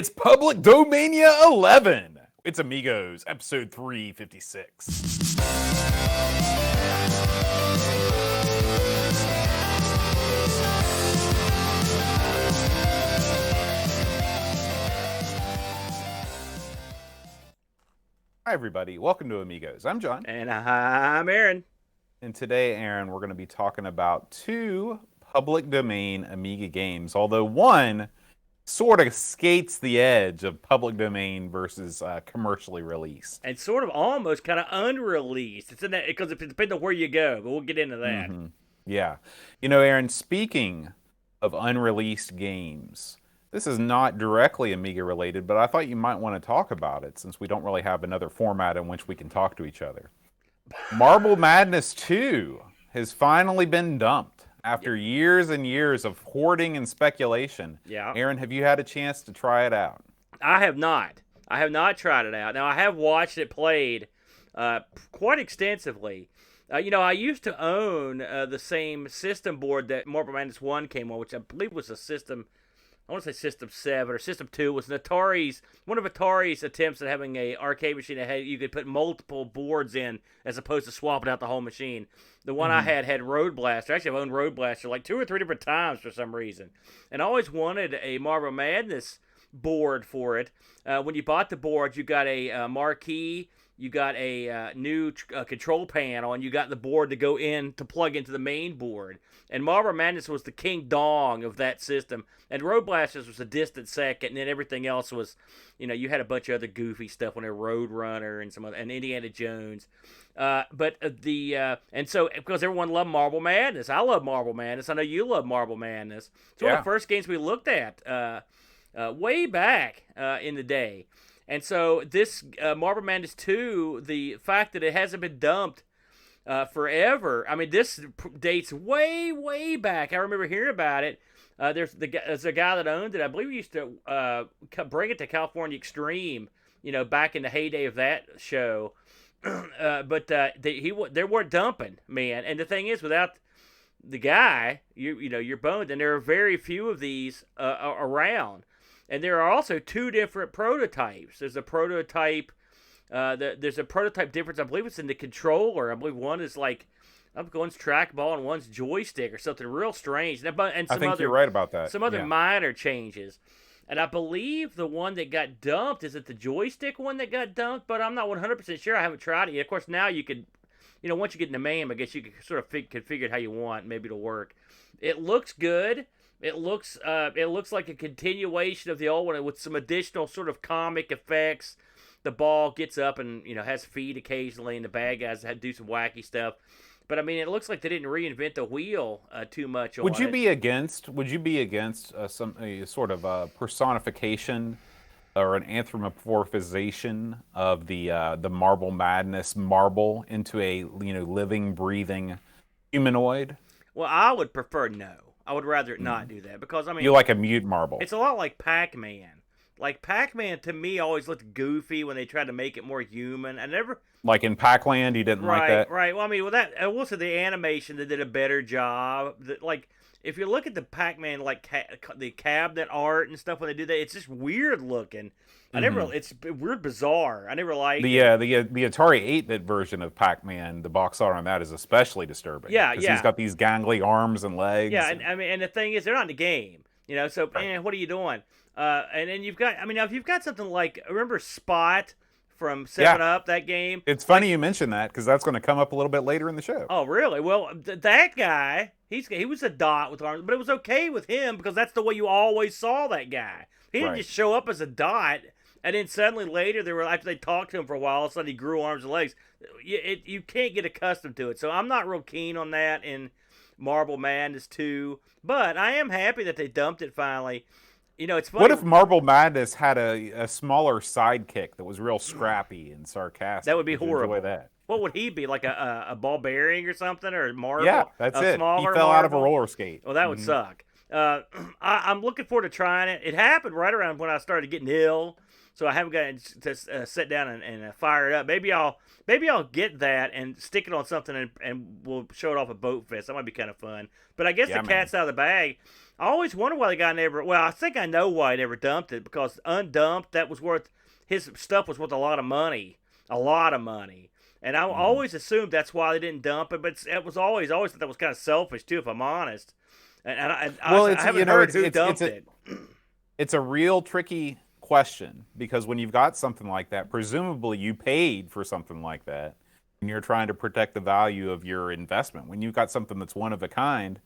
It's Public Domania 11. It's Amigos, episode 356. Hi, everybody. Welcome to Amigos. I'm John. And I'm Aaron. And today, Aaron, we're going to be talking about two public domain Amiga games, although one sort of skates the edge of public domain versus commercially released. And sort of almost kind of unreleased. It's in that because it depends on where you go, but we'll get into that. Mm-hmm. Yeah. You know, Aaron, speaking of unreleased games, this is not directly Amiga related, but I thought you might want to talk about it since we don't really have another format in which we can talk to each other. Marble Madness 2 has finally been dumped after years and years of hoarding and speculation. Yeah. Aaron, have you had a chance to try it out? I have not. I have not tried it out. Now, I have watched it played quite extensively. I used to own the same system board that Marble Madness 1 came on, which I believe was a system, I want to say System 7 or System 2, was one of Atari's attempts at having a arcade machine that had, you could put multiple boards in as opposed to swapping out the whole machine. The one I had Road Blaster. Actually, I've owned Road Blaster like 2 or 3 different times for some reason. And I always wanted a Marble Madness board for it. When you bought the board, you got a marquee, you got a new control panel, and you got the board to go in to plug into the main board. And Marble Madness was the king dong of that system. And Road Blasters was a distant second, and then everything else was, you had a bunch of other goofy stuff on there, Road Runner and some other, and Indiana Jones. And so because everyone loved Marble Madness, I love Marble Madness. I know you love Marble Madness. It's one of the first games we looked at way back in the day. And so this Marble Madness 2, the fact that it hasn't been dumped forever. I mean, this dates way, way back. I remember hearing about it. There's a guy that owned it. I believe he used to bring it to California Extreme, back in the heyday of that show. But they weren't dumping, man. And the thing is, without the guy, you're boned. And there are very few of these around. And there are also 2 different prototypes. There's a prototype. There's a prototype difference. I believe it's in the controller. I believe one is like, one's trackball and one's joystick or something real strange. And I think you're right about that. Some other minor changes. And I believe the one that got dumped, is it the joystick one that got dumped? But I'm not 100% sure. I haven't tried it yet. Of course, now you could, once you get in the MAME, I guess you can sort of configure it how you want. Maybe it'll work. It looks good. It looks like a continuation of the old one with some additional sort of comic effects. The ball gets up and has feet occasionally, and the bad guys do some wacky stuff. But I mean, it looks like they didn't reinvent the wheel too much. Would you be against some sort of personification or an anthropomorphization of the Marble Madness marble into a living, breathing humanoid? Well, I would prefer no. I would rather not do that because I mean, you like a mute marble. It's a lot like Pac-Man. Like Pac-Man to me always looked goofy when they tried to make it more human. I never like in Pac-Land, you didn't like that, right? Well, I mean, I will say the animation they did a better job. Like if you look at the Pac-Man like the cabinet art and stuff when they do that, it's just weird looking. It's weird, bizarre. I never liked the Atari 8-bit version of Pac-Man. The box art on that is especially disturbing. Yeah. He's got these gangly arms and legs. Yeah, and the thing is, they're not in the game. So what are you doing? And then you've got, now if you've got something like, remember Spot from 7-Up, that game? It's funny you mention that because that's going to come up a little bit later in the show. Oh, really? Well, that guy, he was a dot with arms, but it was okay with him because that's the way you always saw that guy. He didn't just show up as a dot, and then suddenly later, after they talked to him for a while, all of a sudden he grew arms and legs. You can't get accustomed to it, so I'm not real keen on that in Marble Madness 2, but I am happy that they dumped it finally. It's funny. What if Marble Madness had a smaller sidekick that was real scrappy and sarcastic? That would be horrible. Enjoy that. What would he be, like a ball bearing or something, or a marble? Yeah, that's it. He fell out of a roller skate. Well, that would suck. I'm looking forward to trying it. It happened right around when I started getting ill, so I haven't gotten to sit down and fire it up. Maybe I'll get that and stick it on something and we'll show it off at Boat Fest. That might be kind of fun. But I guess the Yeah, man. cat's out of the bag. I always wonder why the guy never. Well, I think I know why he never dumped it, because undumped, that was worth, his stuff was worth a lot of money. And I Mhm. always assumed that's why they didn't dump it. But it was always thought that was kind of selfish too, if I'm honest. And Well, I it's haven't you know heard who dumped it. it's a real tricky question because when you've got something like that, presumably you paid for something like that, and you're trying to protect the value of your investment. When you've got something that's one of a kind,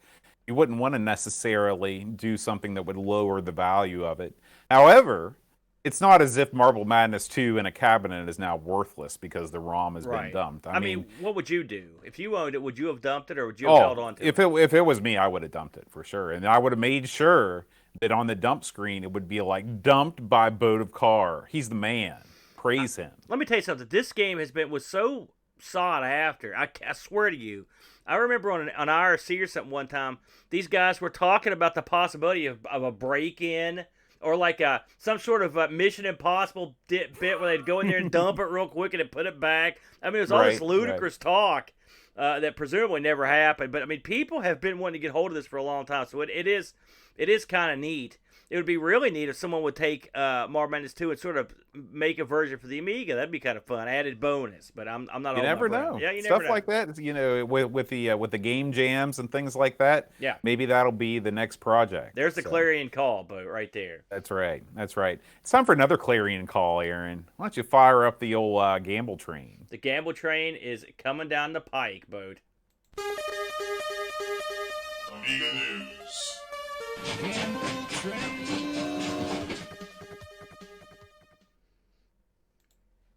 you wouldn't want to necessarily do something that would lower the value of it. However, it's not as if Marble Madness 2 in a cabinet is now worthless because the ROM has been Right. dumped. I I mean, mean, what would you do if you owned it? Would you have dumped it, or would you have held oh, on to if it? it was me, I would have dumped it for sure, and I would have made sure that on the dump screen it would be like dumped by Boat of Car. He's the man. Praise him. Let me tell you something. This game was so sought after. I swear to you. I remember on IRC or something one time, these guys were talking about the possibility of a break in, or like some sort of Mission Impossible bit where they'd go in there and dump it real quick and then put it back. I mean, it was all this Right, right. ludicrous talk that presumably never happened. But I mean, people have been wanting to get hold of this for a long time, so it is kind of neat. It would be really neat if someone would take Marvel Madness 2 and sort of make a version for the Amiga. That'd be kind of fun, added bonus. But I'm not You holding my never breath. know. Yeah, you never Stuff know. like that, with the game jams and things like that, Yeah, maybe that'll be the next project. there's the So clarion call, boat right there. that's right. That's right. It's time for another clarion call, Aaron. Why don't you fire up the old gamble train? The gamble train is coming down the pike, boat. Amiga News.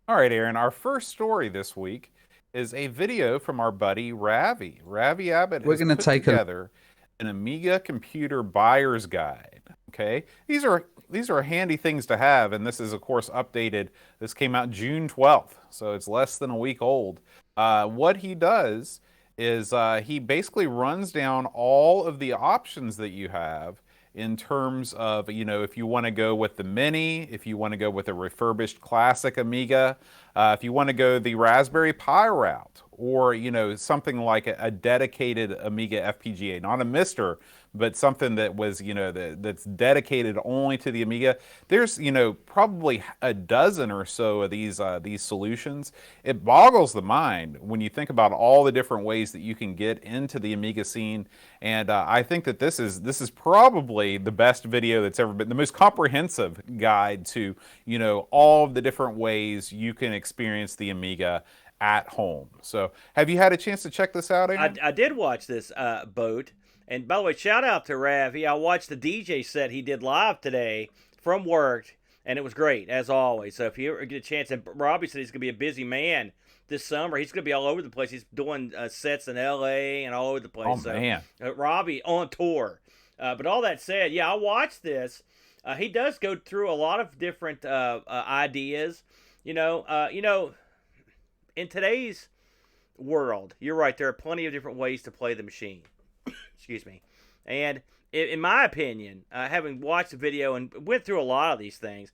All right, Aaron. Our first story this week is a video from our buddy Ravi. Ravi Abbott We're has going to put take a together an Amiga computer buyer's guide. Okay, these are handy things to have, and this is of course updated. This came out June 12th, so it's less than a week old. What he does is he basically runs down all of the options that you have in terms of, if you want to go with the Mini, if you want to go with a refurbished classic Amiga, if you want to go the Raspberry Pi route, or, something like a dedicated Amiga FPGA, not a Mister, but something that was, that's dedicated only to the Amiga. There's, probably a dozen or so of these solutions. It boggles the mind when you think about all the different ways that you can get into the Amiga scene. And I think that this is probably the best video that's ever been, the most comprehensive guide to, all of the different ways you can experience the Amiga at home. So, have you had a chance to check this out, Aaron? I did watch this boat. And by the way, shout out to Ravi. I watched the DJ set he did live today from work, and it was great, as always. So if you ever get a chance, and Robbie said he's going to be a busy man this summer. He's going to be all over the place. He's doing sets in L.A. and all over the place. Oh So man. Robbie on tour. But all that said, yeah, I watched this. He does go through a lot of different ideas. In today's world, you're right. There are plenty of different ways to play the machine. Excuse me. And in my opinion, having watched the video and went through a lot of these things,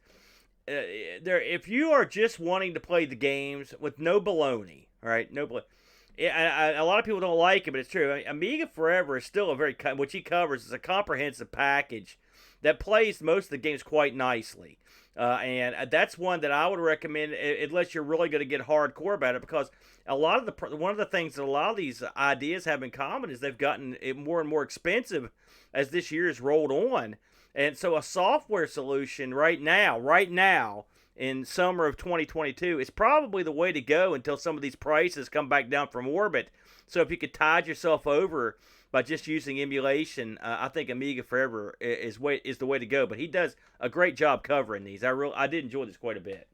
if you are just wanting to play the games with no baloney, right? No baloney. A lot of people don't like it, but it's true. Amiga Forever is still which he covers is a comprehensive package that plays most of the games quite nicely. And that's one that I would recommend unless you're really going to get hardcore about it, because one of the things that a lot of these ideas have in common is they've gotten more and more expensive as this year has rolled on. And so a software solution right now in summer of 2022 is probably the way to go until some of these prices come back down from orbit. So if you could tide yourself over by just using emulation, I think Amiga Forever is the way to go. But he does a great job covering these. I did enjoy this quite a bit.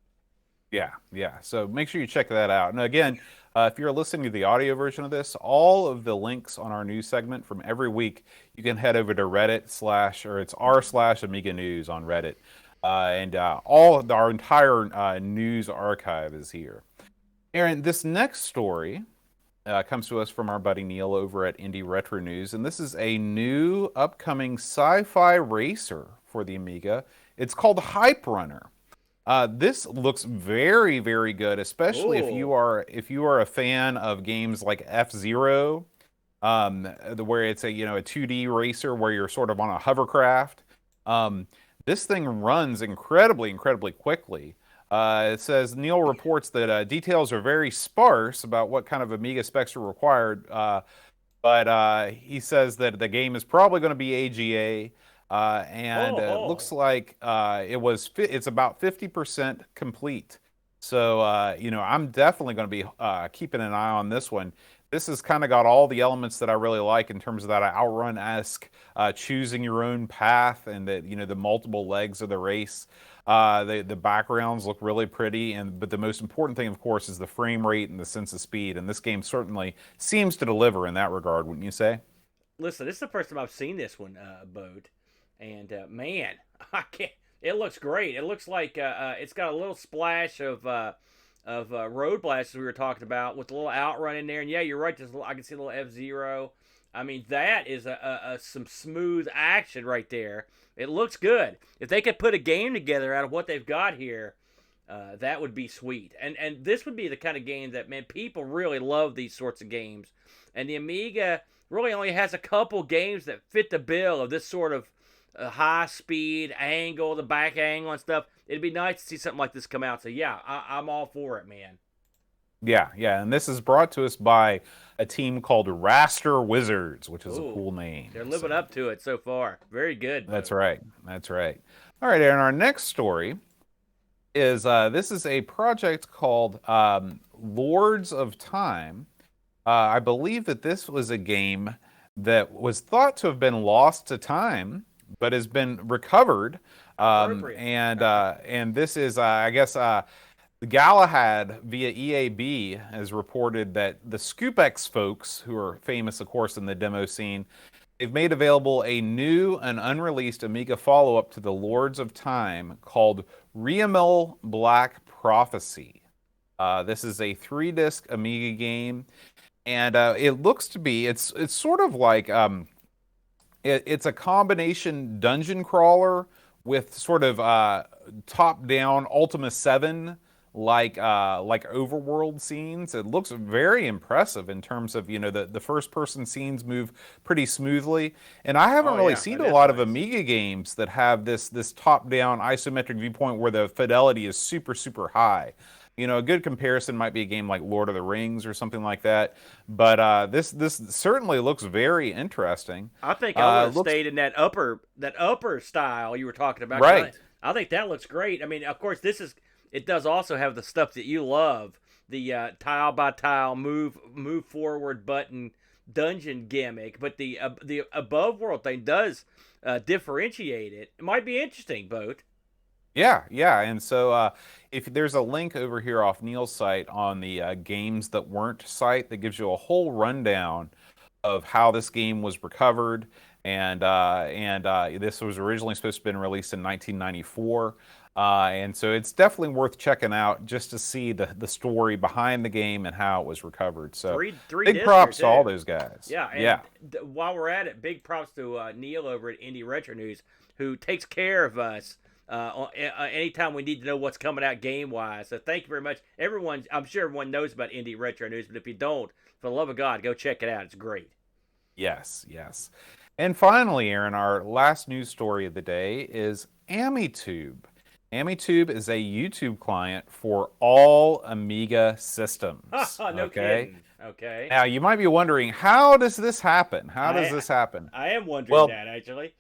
Yeah, yeah. So make sure you check that out. And again, if you're listening to the audio version of this, all of the links on our news segment from every week, you can head over to Reddit/ or it's r/Amiga News on Reddit. And all of our entire news archive is here. Aaron, this next story comes to us from our buddy Neil over at Indie Retro News, and this is a new upcoming sci-fi racer for the Amiga. It's called Hype Runner. This looks very, very good, especially Ooh. if you are a fan of games like F-Zero, where it's a a 2D racer where you're sort of on a hovercraft. Um, this thing runs incredibly quickly. It says Neil reports that details are very sparse about what kind of Amiga specs are required, but he says that the game is probably going to be AGA, and Ho it looks ho. like it's about 50% complete. So I'm definitely going to be keeping an eye on this one. This has kind of got all the elements that I really like in terms of that outrun-esque choosing your own path, and that the multiple legs of the race. The backgrounds look really pretty, but the most important thing, of course, is the frame rate and the sense of speed. And this game certainly seems to deliver in that regard, wouldn't you say? Listen, this is the first time I've seen this one, Boat, and man, I can't. It looks great. It looks like it's got a little splash of road blasts we were talking about with a little outrun in there. And yeah, you're right. I can see a little F-Zero. I mean, that is some smooth action right there. It looks good. If they could put a game together out of what they've got here, that would be sweet. And this would be the kind of game that, man, people really love these sorts of games. And the Amiga really only has a couple games that fit the bill of this sort of high speed angle, the back angle and stuff. It'd be nice to see something like this come out. So yeah, I'm all for it, man. Yeah, yeah. And this is brought to us by a team called Raster Wizards, which is a Ooh, cool name. they're living So up to it so far. Very good, that's Bo. right. That's right. All right, Aaron. Our next story is this is a project called Lords of Time. I believe that this was a game that was thought to have been lost to time, but has been recovered. Appropriate. And this is, I guess, Galahad via EAB has reported that the ScoopX folks, who are famous, of course, in the demo scene, they've made available a new and unreleased Amiga follow-up to the Lords of Time called Riemel Black Prophecy. This is a 3-disc Amiga game, and it looks to be it's sort of like it's a combination dungeon crawler with sort of top-down Ultima 7 like overworld scenes. It looks very impressive in terms of the first person scenes move pretty smoothly, and I haven't Oh really yeah, seen a that's lot of nice. Amiga games that have this top-down isometric viewpoint where the fidelity is super high. A good comparison might be a game like Lord of the Rings or something like that, but this certainly looks very interesting. I think I would have Looks stayed in that upper style you were talking about. right. I think that looks great. I mean, of course, it does also have the stuff that you love, the tile by tile move forward button dungeon gimmick, but the above world thing does differentiate it. It might be interesting, Boat. Yeah, yeah. And so if there's a link over here off Neil's site on the games that weren't site that gives you a whole rundown of how this game was recovered. And this was originally supposed to have been released in 1994. And so it's definitely worth checking out just to see the story behind the game and how it was recovered. So Three big discs here props to all too. those guys. Yeah, and Yeah. while we're at it, big props to Neil over at Indie Retro News, who takes care of us anytime we need to know what's coming out game wise. So thank you very much, everyone. I'm sure everyone knows about Indie Retro News, but if you don't, for the love of God, go check it out. It's great. Yes, yes. And finally, Aaron, our last news story of the day is AmiTube. AmiTube is a YouTube client for all Amiga systems. No Okay. kidding. Okay. Now, you might be wondering, how does this happen? How does I this happen? I am wondering Well, that actually.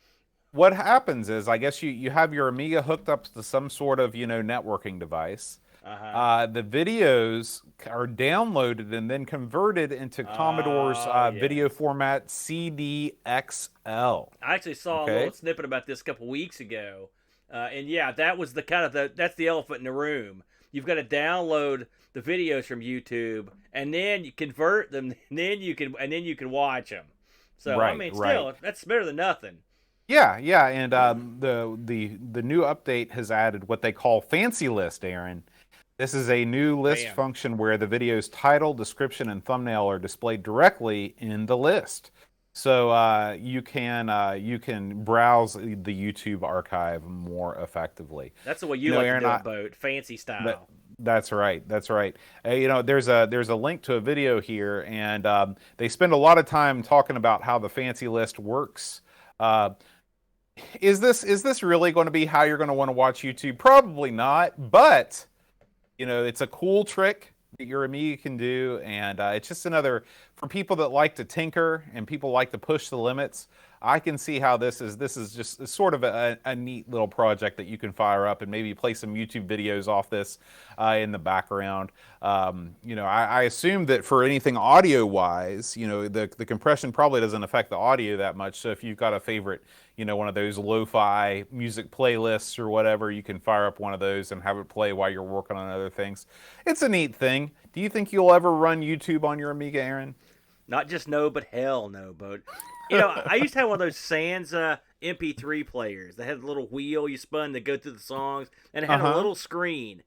what happens is, I guess you have your Amiga hooked up to some sort of, networking device. Uh huh. The videos are downloaded and then converted into Commodore's Oh video yes. format CDXL. I actually saw a Okay. little snippet about this a couple weeks ago, and yeah, that was the kind of that's the elephant in the room. You've got to download the videos from YouTube, and then you convert them, and then you can watch them. So I Right, mean, right. still, that's better than nothing. Yeah, yeah, and the new update has added what they call Fancy List, Aaron. This is a new list Bam. function where the video's title, description, and thumbnail are displayed directly in the list. So you can browse the YouTube archive more effectively. That's the way You you know, like to Aaron, do it, Boat. Fancy that style. that's right. That's right. There's a link to a video here, and they spend a lot of time talking about how the fancy list works. Uh, is this really going to be how you're going to want to watch YouTube? Probably not, but it's a cool trick that your Amiga can do, and it's just another for people that like to tinker and people like to push the limits. I can see how this is just sort of a neat little project that you can fire up and maybe play some YouTube videos off this in the background. I assume that for anything audio wise, the compression probably doesn't affect the audio that much. So if you've got a favorite, one of those lo-fi music playlists or whatever, you can fire up one of those and have it play while you're working on other things. It's a neat thing. Do you think you'll ever run YouTube on your Amiga, Aaron? Not just no, but hell no, Boat. I used to have one of those Sansa MP3 players that had a little wheel you spun to go through the songs, and it had Uh-huh. a little screen,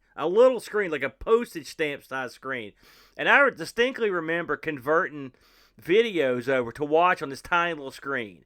like a postage stamp size screen. And I distinctly remember converting videos over to watch on this tiny little screen.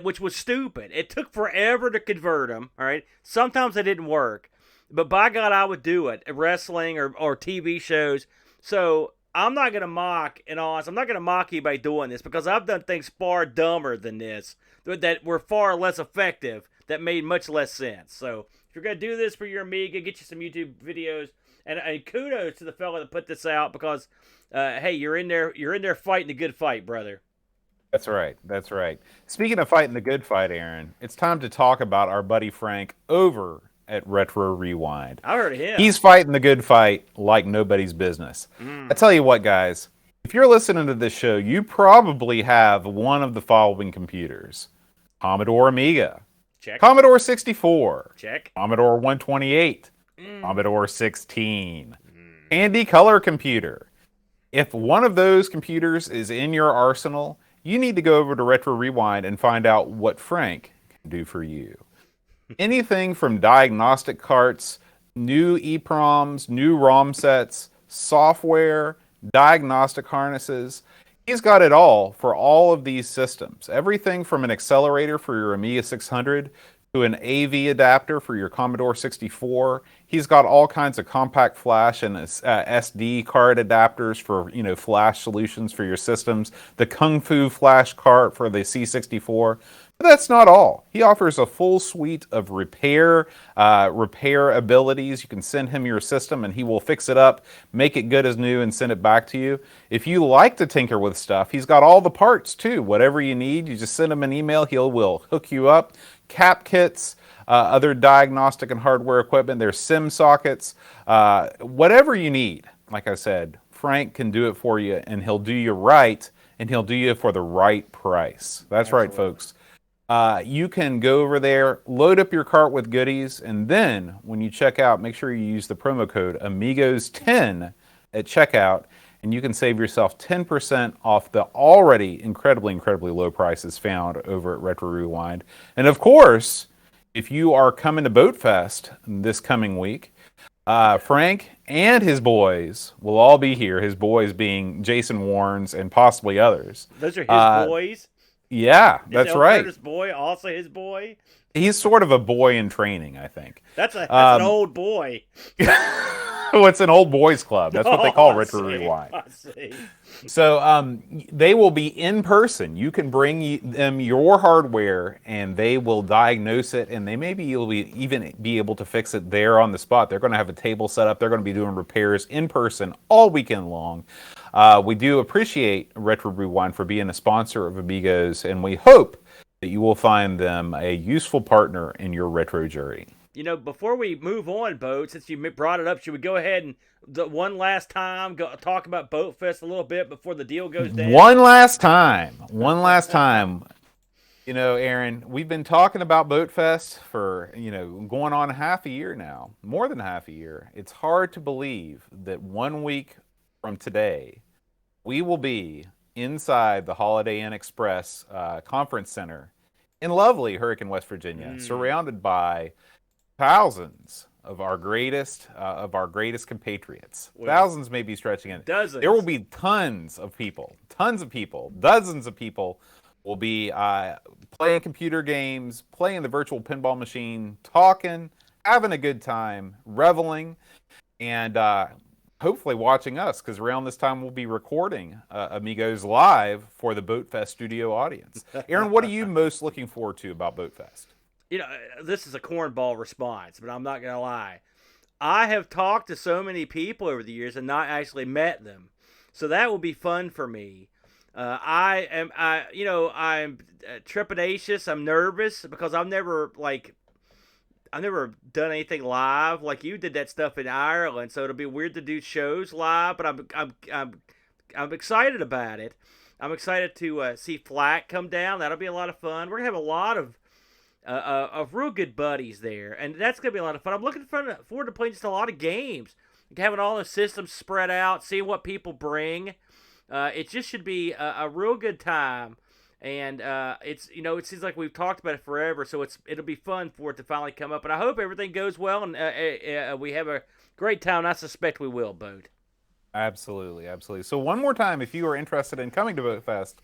Which was stupid. It took forever to convert them. All right, sometimes they didn't work, but by God, I would do it. Wrestling or TV shows. So I'm not gonna mock, and honest, I'm not gonna mock you by doing this because I've done things far dumber than this that were far less effective that made much less sense. So if you're gonna do this for your Amiga, get you some YouTube videos, and kudos to the fella that put this out because hey, you're in there fighting the good fight, brother. That's right. That's right. Speaking of fighting the good fight, Aaron, it's time to talk about our buddy Frank over at Retro Rewind. I heard of him. He's fighting the good fight like nobody's business. I tell you what, guys, if you're listening to this show, you probably have one of the following computers: Commodore Amiga, Check. Commodore 64, Check. Commodore 128, Commodore 16, Handy Color Computer. If one of those computers is in your arsenal, you need to go over to Retro Rewind and find out what Frank can do for you. Anything from diagnostic carts, new EPROMs, new ROM sets, software, diagnostic harnesses. He's got it all for all of these systems. Everything from an accelerator for your Amiga 600 to an AV adapter for your Commodore 64. He's got all kinds of compact flash and SD card adapters for flash solutions for your systems. The Kung Fu flash cart for the C64. But that's not all. He offers a full suite of repair abilities. You can send him your system and he will fix it up, make it good as new, and send it back to you. If you like to tinker with stuff, he's got all the parts too. Whatever you need, you just send him an email. He will hook you up. Cap kits, other diagnostic and hardware equipment. There's SIM sockets, whatever you need. Like I said, Frank can do it for you, and he'll do you right, and he'll do you for the right price. That's Absolutely. right, folks. You can go over there, load up your cart with goodies, and then when you check out, make sure you use the promo code Amigos10 at checkout, and you can save yourself 10% off the already incredibly low prices found over at Retro Rewind. And of course, if you are coming to Boat Fest this coming week, Frank and his boys will all be here. His boys being Jason Warnes and possibly others. Those are his boys. Yeah, Is that's El right. Curtis boy also his boy? He's sort of a boy in training, I think. That's an old boy. It's an old boys club. That's what they call I Retro see, Rewind. I see. So they will be in person. You can bring them your hardware, and they will diagnose it, and you'll even be able to fix it there on the spot. They're going to have a table set up. They're going to be doing repairs in person all weekend long. We do appreciate Retro Rewind for being a sponsor of Amigos, and we hope that you will find them a useful partner in your retro journey. Before we move on, Boat, since you brought it up, should we go ahead and one last time talk about Boat Fest a little bit before the deal goes down? One last time. Aaron, we've been talking about Boat Fest for, going on half a year now, more than half a year. It's hard to believe that 1 week from today, we will be inside the Holiday Inn Express Conference Center in lovely Hurricane, West Virginia, surrounded by thousands of our greatest compatriots. Well, thousands may be stretching it. Dozens. There will be tons of people, dozens of people We'll be playing computer games, playing the virtual pinball machine, talking, having a good time, reveling, and hopefully watching us, because around this time we'll be recording Amigos live for the BoatFest studio audience. Aaron, what are you most looking forward to about BoatFest? You know, this is a cornball response, but I'm not going to lie. I have talked to so many people over the years and not actually met them. So that will be fun for me. I'm trepidatious. I'm nervous because I've never done anything live like you did that stuff in Ireland. So it'll be weird to do shows live, but I'm excited about it. I'm excited to see Flack come down. That'll be a lot of fun. We're gonna have a lot of real good buddies there, and that's gonna be a lot of fun. I'm looking forward to playing just a lot of games, having all the systems spread out, seeing what people bring. It just should be a real good time, and it seems like we've talked about it forever, so it'll be fun for it to finally come up. And I hope everything goes well, and we have a great time. I suspect we will, Boat. Absolutely, absolutely. So one more time, if you are interested in coming to BoatFest,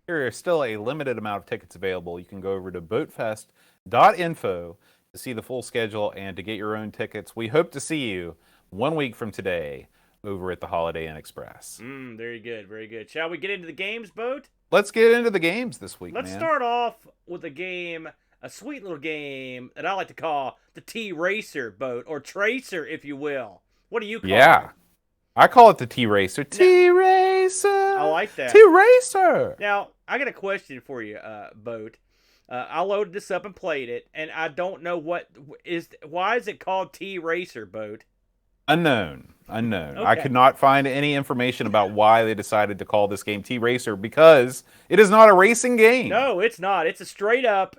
there is still a limited amount of tickets available. You can go over to boatfest.info to see the full schedule and to get your own tickets. We hope to see you 1 week from today over at the Holiday Inn Express. Very good, very good. Shall we get into the games, Boat? Let's get into the games this week, Let's man. start off with a sweet little game that I like to call the T-Racer, Boat, or Tracer, if you will. What do you call it? I call it the T-Racer. T-Racer! I like that. T-Racer! Now, I got a question for you, Boat. I loaded this up and played it, and I don't know why is it called T-Racer, Boat? Unknown. Okay. I could not find any information about why they decided to call this game T-Racer because it is not a racing game. No, it's not. It's a straight up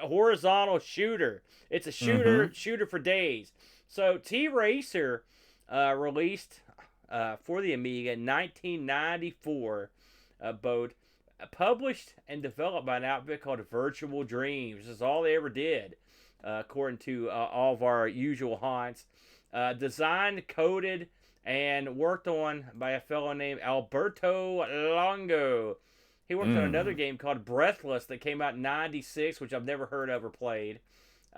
horizontal shooter. It's a shooter for days. So T-Racer released for the Amiga in 1994, Boat, published and developed by an outfit called Virtual Dreams. This is all they ever did, according to all of our usual haunts. Designed, coded, and worked on by a fellow named Alberto Longo. He worked on another game called Breathless that came out in 96, which I've never heard of or played.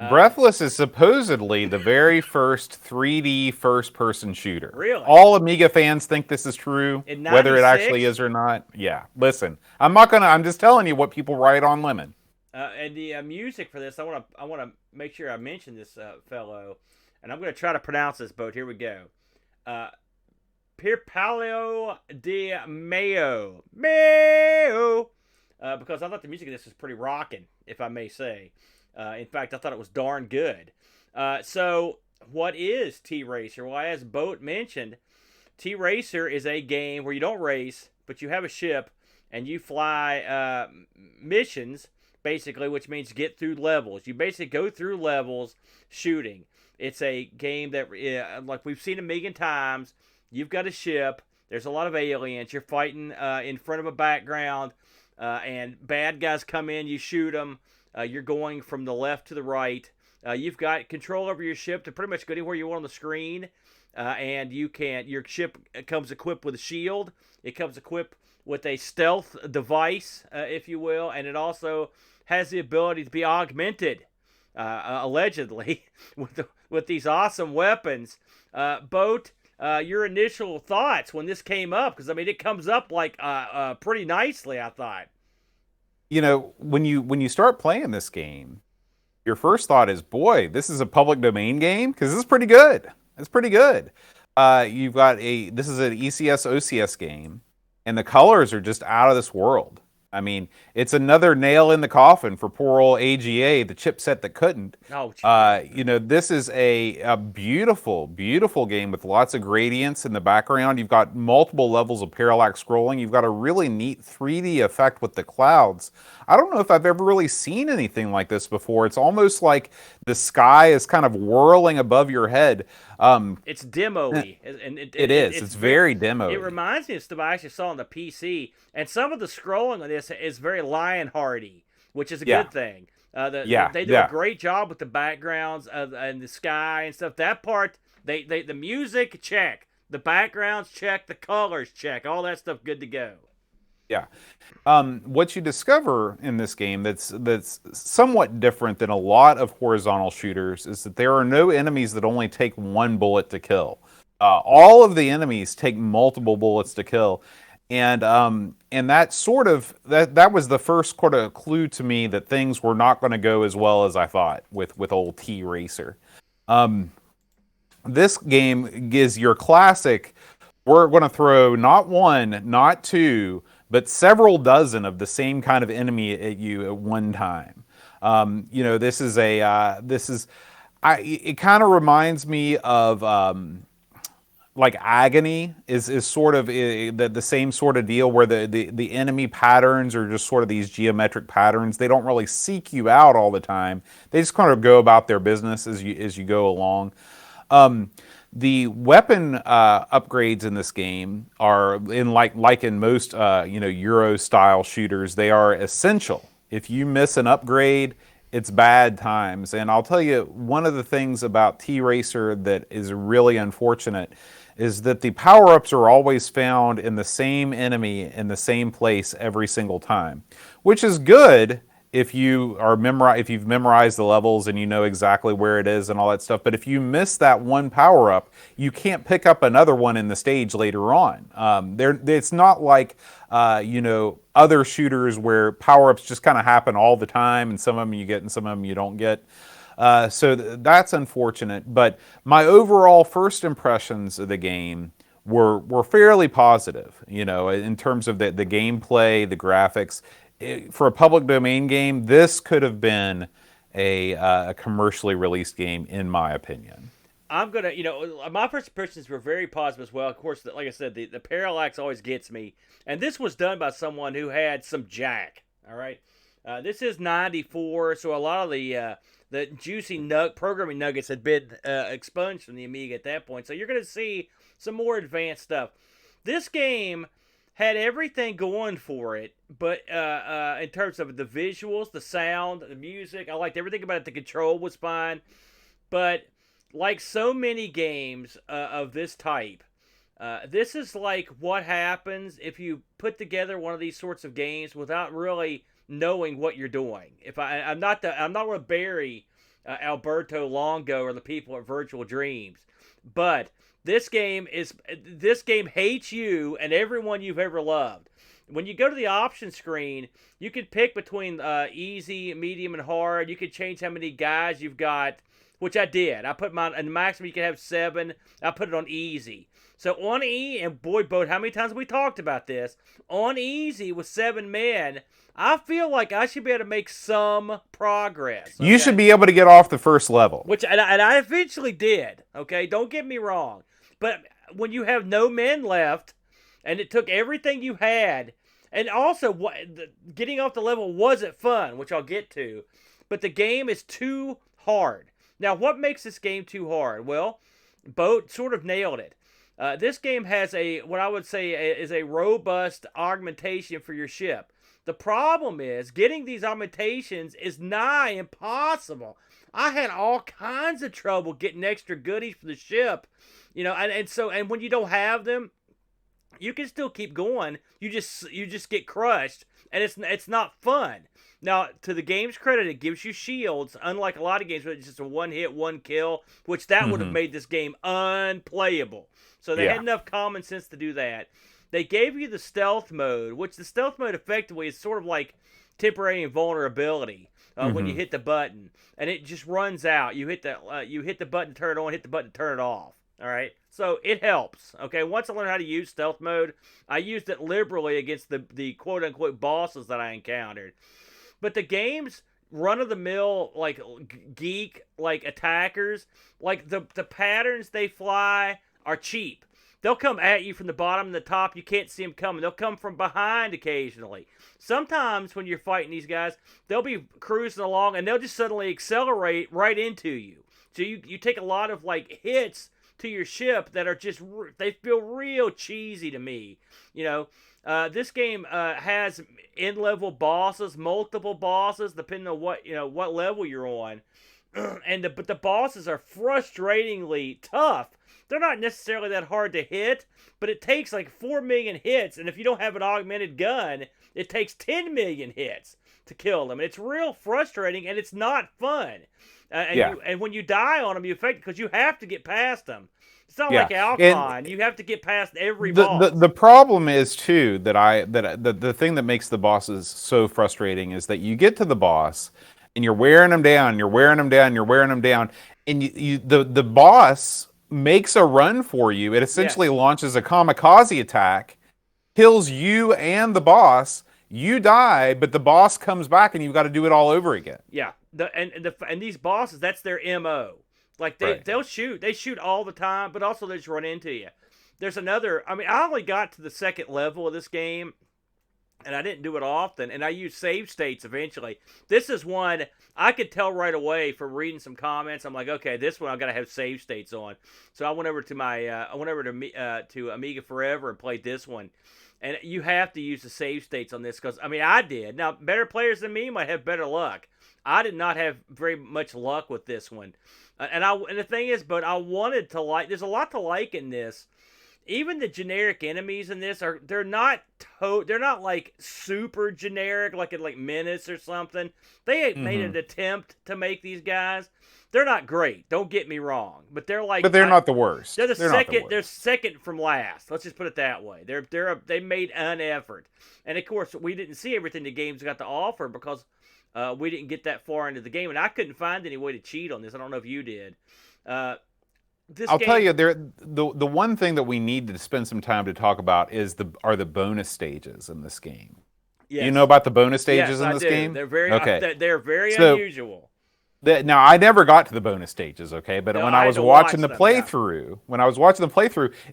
Breathless is supposedly the very first 3D first-person shooter. Really? All Amiga fans think this is true, In whether it 96? actually is or not. Yeah, listen, I'm just telling you what people write on Lemon. And the music for this, I want to make sure I mention this fellow, and I'm going to try to pronounce this, Boat. Here we go. Pierpaolo Di Maio. Because I thought the music of this was pretty rocking, if I may say. In fact, I thought it was darn good. So, what is T-Racer? Well, as Boat mentioned, T-Racer is a game where you don't race, but you have a ship, and you fly missions, basically, which means get through levels. You basically go through levels shooting. It's a game that, like we've seen a million times, you've got a ship, there's a lot of aliens, you're fighting in front of a background, and bad guys come in, you shoot them, you're going from the left to the right, you've got control over your ship to pretty much go anywhere you want on the screen, and your ship comes equipped with a shield, it comes equipped with a stealth device, if you will, and it also has the ability to be augmented, allegedly, with these awesome weapons. Boat, your initial thoughts when this came up, because I mean it comes up like pretty nicely, I thought. You know, when you start playing this game, your first thought is, boy, this is a public domain game, because this is pretty good. It's pretty good. This is an ECS OCS game, and the colors are just out of this world. I mean, it's another nail in the coffin for poor old AGA, the chipset that couldn't. Oh, this is a beautiful, beautiful game with lots of gradients in the background. You've got multiple levels of parallax scrolling. You've got a really neat 3D effect with the clouds. I don't know if I've ever really seen anything like this before. It's almost like the sky is kind of whirling above your head. It's demo-y. And it is. It's very demo-y. It reminds me of stuff I actually saw on the PC. And some of the scrolling on this is very Lionhearty, which is a good thing. They do a great job with the backgrounds and the sky and stuff. That part, the music, check. The backgrounds, check. The colors, check. All that stuff, good to go. Yeah. What you discover in this game that's somewhat different than a lot of horizontal shooters is that there are no enemies that only take one bullet to kill. All of the enemies take multiple bullets to kill, and that sort of that was the first sort of clue to me that things were not going to go as well as I thought with old T Racer. This game gives your classic. We're going to throw not one, not two, but several dozen of the same kind of enemy at you at one time. This is it kind of reminds me of like Agony is sort of the same sort of deal where the enemy patterns are just sort of these geometric patterns. They don't really seek you out all the time. They just kind of go about their business as you go along. The weapon upgrades in this game are in like in most Euro style shooters. They are essential. If you miss an upgrade, it's bad times. And I'll tell you, one of the things about T Racer that is really unfortunate is that the power ups are always found in the same enemy in the same place every single time, which is good if if you've memorized the levels and you know exactly where it is and all that stuff. But if you miss that one power up, you can't pick up another one in the stage later on. It's not like other shooters where power ups just kind of happen all the time, and some of them you get and some of them you don't get. That's unfortunate. But my overall first impressions of the game were fairly positive. In terms of the gameplay, the graphics. For a public domain game, this could have been a commercially released game, in my opinion. I'm gonna, my first impressions were very positive as well. Of course, like I said, the parallax always gets me, and this was done by someone who had some jack. All right, this is '94, so a lot of the juicy programming nuggets had been expunged from the Amiga at that point. So you're gonna see some more advanced stuff. This game had everything going for it, but in terms of the visuals, the sound, the music, I liked everything about it. The control was fine, but like so many games of this type, this is like what happens if you put together one of these sorts of games without really knowing what you're doing. I'm not going to bury Alberto Longo or the people at Virtual Dreams, but this game hates you and everyone you've ever loved. When you go to the option screen, you can pick between easy, medium, and hard. You can change how many guys you've got, which I did. I put mine, and maximum you can have 7. I put it on easy. So on E, and boy, Boat, how many times have we talked about this? On easy with 7 men, I feel like I should be able to make some progress. Okay? You should be able to get off the first level. And I eventually did. Okay, don't get me wrong. But when you have no men left, and it took everything you had, and also getting off the level wasn't fun, which I'll get to, but the game is too hard. Now, what makes this game too hard? Well, Boat sort of nailed it. This game has what I would say is a robust augmentation for your ship. The problem is getting these augmentations is nigh impossible. I had all kinds of trouble getting extra goodies for the ship, and when you don't have them, you can still keep going. You just get crushed, and it's not fun. Now, to the game's credit, it gives you shields, unlike a lot of games where it's just a one hit, one kill, which that would have made this game unplayable. So they had enough common sense to do that. They gave you the stealth mode, which the stealth mode effectively is sort of like temporary invulnerability when you hit the button, and it just runs out. You hit the button to turn it on, hit the button to turn it off. All right, so it helps. Okay, once I learned how to use stealth mode, I used it liberally against the quote unquote bosses that I encountered. But the game's run-of-the-mill, like, geek, like, attackers, like, the patterns they fly are cheap. They'll come at you from the bottom and the top. You can't see them coming. They'll come from behind occasionally. Sometimes when you're fighting these guys, they'll be cruising along and they'll just suddenly accelerate right into you. So you take a lot of, like, hits to your ship that are just, they feel real cheesy to me. This game has in-level bosses, multiple bosses, depending on what level you're on. but the bosses are frustratingly tough. They're not necessarily that hard to hit, but it takes like 4 million hits, and if you don't have an augmented gun, it takes 10 million hits to kill them. And it's real frustrating, and it's not fun. And when you die on them, you affect because you have to get past them. It's not like Alcon. You have to get past every boss. The problem is too the thing that makes the bosses so frustrating is that you get to the boss and you're wearing them down, you're wearing them down, you're wearing them down, and the boss makes a run for you. It essentially launches a kamikaze attack, kills you and the boss. You die, but the boss comes back, and you've got to do it all over again. Yeah, and these bosses, that's their MO. Like they'll shoot, they shoot all the time, but also they just run into you. There's another. I mean, I only got to the second level of this game, and I didn't do it often, and I used save states eventually. This is one I could tell right away from reading some comments. I'm like, okay, this one I've got to have save states on. So I went over to to Amiga Forever and played this one. And you have to use the save states on this because, I mean, I did. Now, better players than me might have better luck. I did not have very much luck with this one. And the thing is, but I wanted to like, there's a lot to like in this. Even the generic enemies in this they're not like super generic like in like Menace or something. They made an attempt to make these guys. They're not great. Don't get me wrong, but they're like. But they're not the worst. They're second. They're second from last. Let's just put it that way. They made an effort, and of course we didn't see everything the game's got to offer because we didn't get that far into the game, and I couldn't find any way to cheat on this. I don't know if you did. I'll tell you, the one thing that we need to spend some time to talk about are the bonus stages in this game. Yes. You know about the bonus stages in this game? They're very they're very unusual. Now I never got to the bonus stages, okay? But when I was watching the playthrough,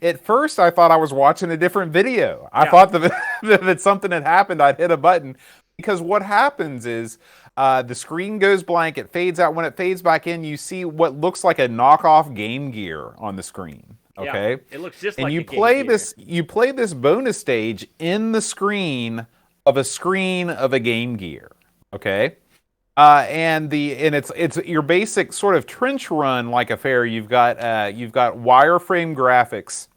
at first I thought I was watching a different video. I thought that something had happened. I'd hit a button because what happens is the screen goes blank. It fades out. When it fades back in, you see what looks like a knockoff Game Gear on the screen. Okay, it looks just and like. You play this bonus stage in the screen of a Game Gear. Okay. And it's your basic sort of trench run like affair. You've got wireframe graphics,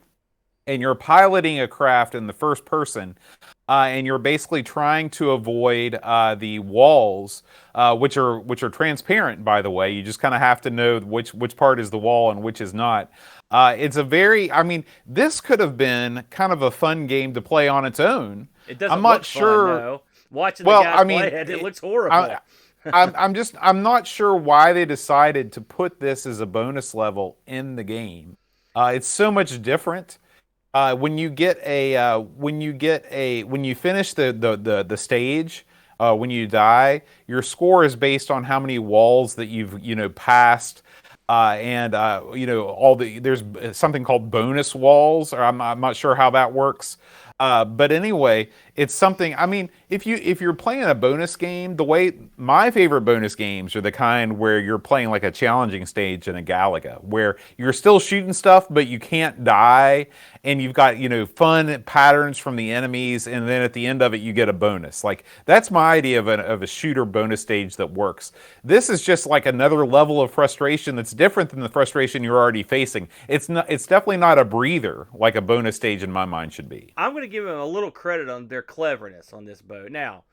and you're piloting a craft in the first person, and you're basically trying to avoid the walls, which are transparent. By the way, you just kind of have to know which part is the wall and which is not. This could have been kind of a fun game to play on its own. It doesn't look fun, though. Watching the guy play it looks horrible. I'm not sure why they decided to put this as a bonus level in the game. It's so much different. When you finish the stage, when you die, your score is based on how many walls that you've passed. There's something called bonus walls, or I'm not sure how that works. But anyway, it's something. I mean, if you're playing a bonus game, my favorite bonus games are the kind where you're playing like a challenging stage in a Galaga, where you're still shooting stuff, but you can't die, and you've got fun patterns from the enemies, and then at the end of it, you get a bonus. Like that's my idea of a shooter bonus stage that works. This is just like another level of frustration that's different than the frustration you're already facing. It's definitely not a breather like a bonus stage in my mind should be. I'm going to give them a little credit on their cleverness on this boat. Now,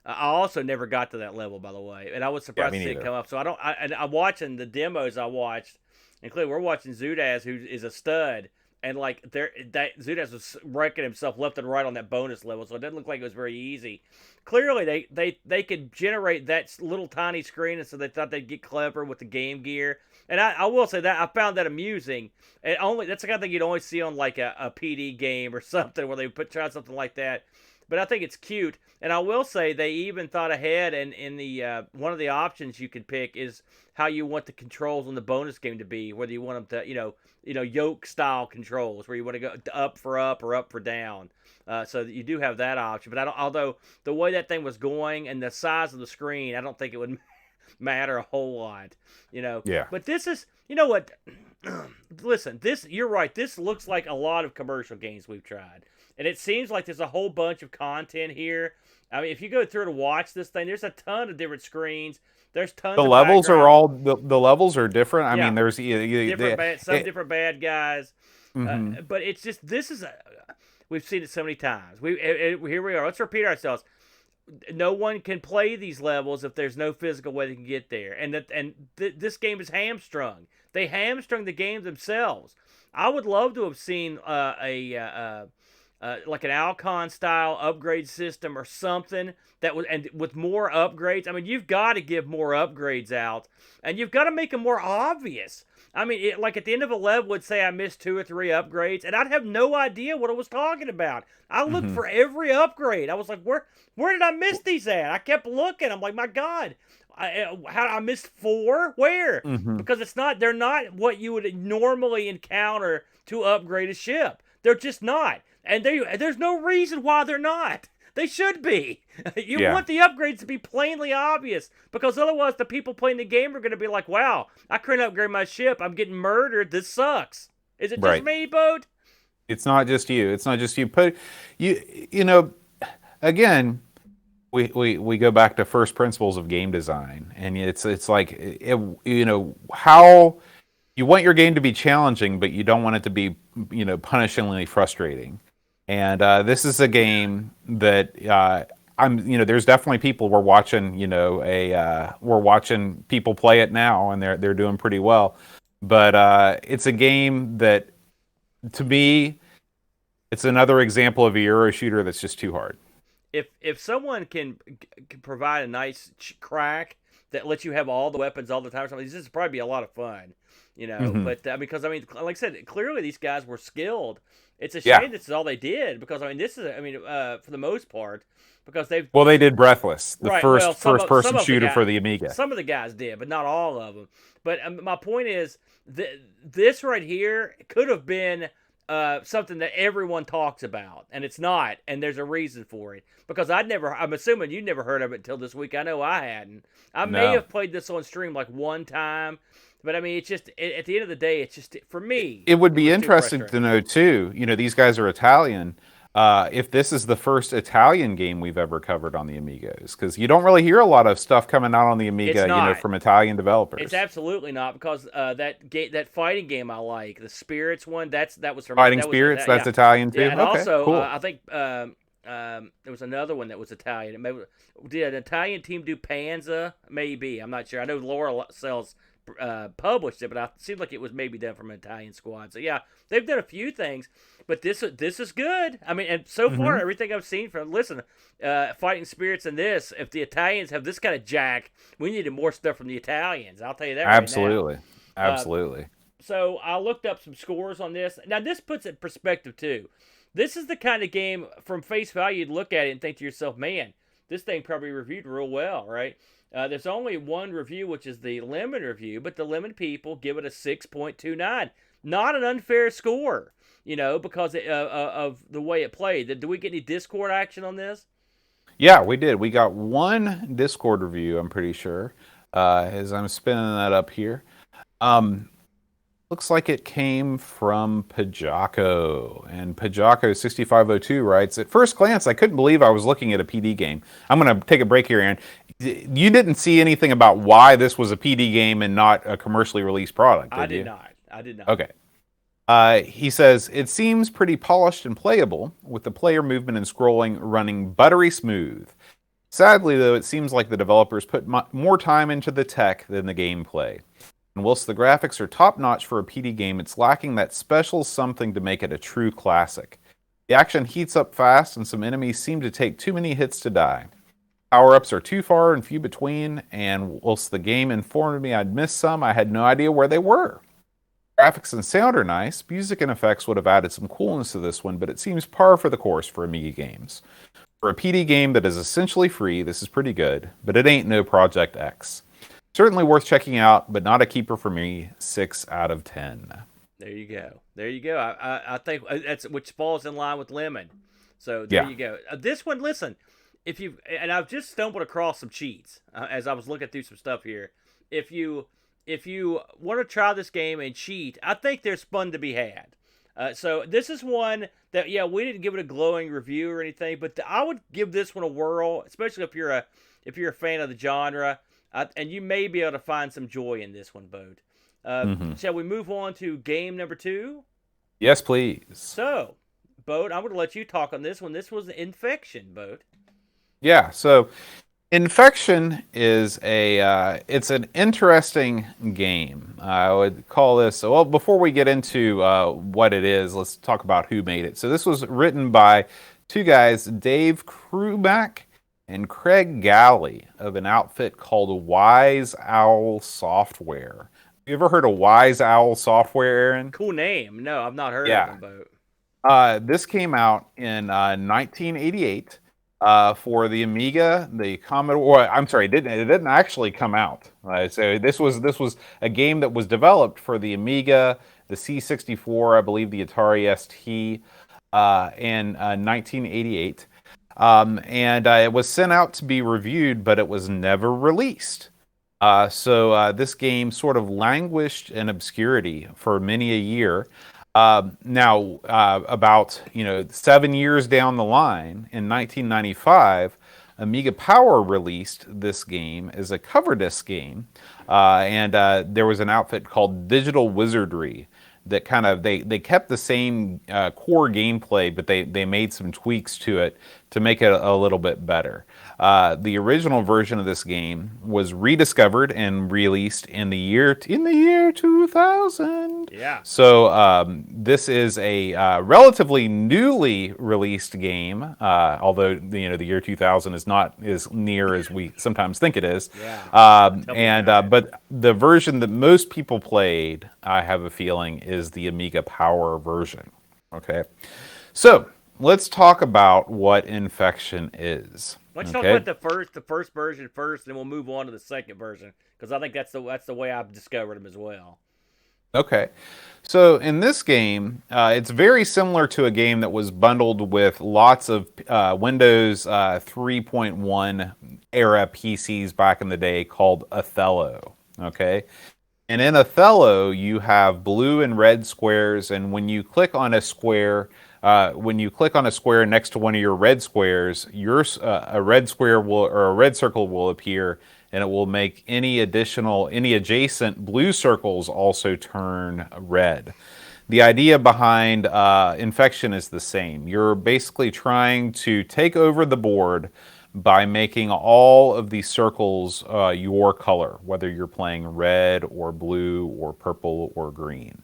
I also never got to that level, by the way, and I was surprised to see it come up. So I'm watching the demos I watched, and clearly we're watching Zudaz, who is a stud, and like Zudaz was wrecking himself left and right on that bonus level, so it doesn't look like it was very easy. Clearly, they could generate that little tiny screen, and so they thought they'd get clever with the Game Gear. And I will say that I found that amusing. And that's the kind of thing you'd only see on like a PD game or something where they try something like that. But I think it's cute. And I will say they even thought ahead, and in the one of the options you can pick is how you want the controls on the bonus game to be, whether you want them to yoke style controls where you want to go up for up or up for down. So that you do have that option. But although the way that thing was going and the size of the screen, I don't think it would matter a whole lot. Yeah. But this is, what? Listen, you're right. This looks like a lot of commercial games we've tried. And it seems like there's a whole bunch of content here. I mean, if you go through to watch this thing, there's a ton of different screens. There's tons The of levels are background. all the levels are different. I Yeah, mean, there's different bad guys. mhm. But it's just we've seen it so many times. Here we are. Let's repeat ourselves. No one can play these levels if there's no physical way they can get there. This game is hamstrung. They hamstrung the game themselves. I would love to have seen like an Alcon style upgrade system or something that was, and with more upgrades. I mean, you've got to give more upgrades out, and you've got to make them more obvious. I mean, like at the end of a level would say I missed 2 or 3 upgrades, and I'd have no idea what it was talking about. I looked for every upgrade. I was like, where did I miss these at? I kept looking. I'm like, my God, I missed 4? Where? Because they're not what you would normally encounter to upgrade a ship. They're just not. And there's no reason why they're not. They should be. You want the upgrades to be plainly obvious, because otherwise the people playing the game are going to be like, wow, I couldn't upgrade my ship. I'm getting murdered. This sucks. Is it just me, Boat? It's not just you. It's not just you. But you know, again, we go back to first principles of game design, and it's like how you want your game to be challenging, but you don't want it to be punishingly frustrating. And this is a game that there's definitely people we're watching people play it now, and they're doing pretty well. But it's a game that, to me, it's another example of a Euro shooter that's just too hard. If someone can provide a nice crack that lets you have all the weapons all the time, this would probably be a lot of fun, But because like I said, clearly these guys were skilled. It's a shame this is all they did, because for the most part, because they did Breathless, the first person shooter for the Amiga. Some of the guys did, but not all of them. But my point is this right here could have been something that everyone talks about, and it's not, and there's a reason for it. Because I'm assuming you never heard of it until this week. I know I hadn't. I may have played this on stream like one time. But I mean, it's just at the end of the day, it's just for me. It would be interesting to know too. These guys are Italian. If this is the first Italian game we've ever covered on the Amigos, because you don't really hear a lot of stuff coming out on the Amiga, from Italian developers. It's absolutely not, because that fighting game I like, the Spirits one, that was from Fighting Spirits. That's Italian too. Yeah, and okay, also cool. I think there was another one that was Italian. Did an Italian team do Panza? Maybe, I'm not sure. I know Laura sells. Published it, but it seemed like it was maybe done from an Italian squad. So yeah, they've done a few things, but this is good. I mean, and so far everything I've seen from Fighting Spirits and this, if the Italians have this kind of jack, we needed more stuff from the Italians. I'll tell you that. Absolutely, right now. absolutely. So I looked up some scores on this. Now this puts it in perspective too. This is the kind of game, from face value, you'd look at it and think to yourself, man, this thing probably reviewed real well, right? There's only one review, which is the Lemon review, but the Lemon people give it a 6.29. Not an unfair score, because of the way it played. Did we get any Discord action on this? Yeah, we did. We got one Discord review, I'm pretty sure, as I'm spinning that up here. Looks like it came from Pajako. And Pajako6502 writes, at first glance, I couldn't believe I was looking at a PD game. I'm going to take a break here, Aaron. You didn't see anything about why this was a PD game and not a commercially released product, did you? I did not. Okay. He says, it seems pretty polished and playable, with the player movement and scrolling running buttery smooth. Sadly, though, it seems like the developers put more time into the tech than the gameplay. And whilst the graphics are top-notch for a PD game, it's lacking that special something to make it a true classic. The action heats up fast, and some enemies seem to take too many hits to die. Power-ups are too far and few between, and whilst the game informed me I'd missed some, I had no idea where they were. Graphics and sound are nice. Music and effects would have added some coolness to this one, but it seems par for the course for Amiga games. For a PD game that is essentially free, this is pretty good, but it ain't no Project X. Certainly worth checking out, but not a keeper for me. 6 out of 10. There you go. I think that's which falls in line with Lemon. So there you go. This one, listen, and I've just stumbled across some cheats as I was looking through some stuff here. If you want to try this game and cheat, I think there's fun to be had. So this is one that we didn't give it a glowing review or anything, but I would give this one a whirl, especially if you're a fan of the genre, and you may be able to find some joy in this one, Bode. Shall we move on to game number 2? Yes, please. So, Bode, I'm going to let you talk on this one. This was Infection, Bode. Yeah, so Infection is it's an interesting game. I would call this, well, before we get into what it is, let's talk about who made it. So this was written by two guys, Dave Kruback and Craig Galley, of an outfit called Wise Owl Software. You ever heard of Wise Owl Software, Aaron? Cool name. No, I've not heard of Yeah. them, Bode. This came out in 1988 for the Amiga, the Commodore. Or, I'm sorry, it didn't actually come out. So this was a game that was developed for the Amiga, the C64, I believe, the Atari ST, in 1988, and it was sent out to be reviewed, but it was never released. So this game sort of languished in obscurity for many a year. Now, about 7 years down the line, in 1995, Amiga Power released this game as a cover disc game, and there was an outfit called Digital Wizardry that kind of they kept the same core gameplay, but they made some tweaks to it to make it a little bit better. The original version of this game was rediscovered and released in the year 2000. Yeah. So this is a relatively newly released game, although the year 2000 is not as near as we sometimes think it is. Yeah. But the version that most people played, I have a feeling, is the Amiga Power version. Okay, so let's talk about what Infection is. Let's talk about the first version first, and then we'll move on to the second version, because I think that's the way I've discovered them as well. Okay. So in this game, it's very similar to a game that was bundled with lots of Windows 3.1 era PCs back in the day called Othello. Okay. And in Othello, you have blue and red squares, and when you click on a square next to one of your red squares, a red square or a red circle will appear, and it will make any adjacent blue circles also turn red. The idea behind Infection is the same. You're basically trying to take over the board by making all of these circles your color, whether you're playing red or blue or purple or green.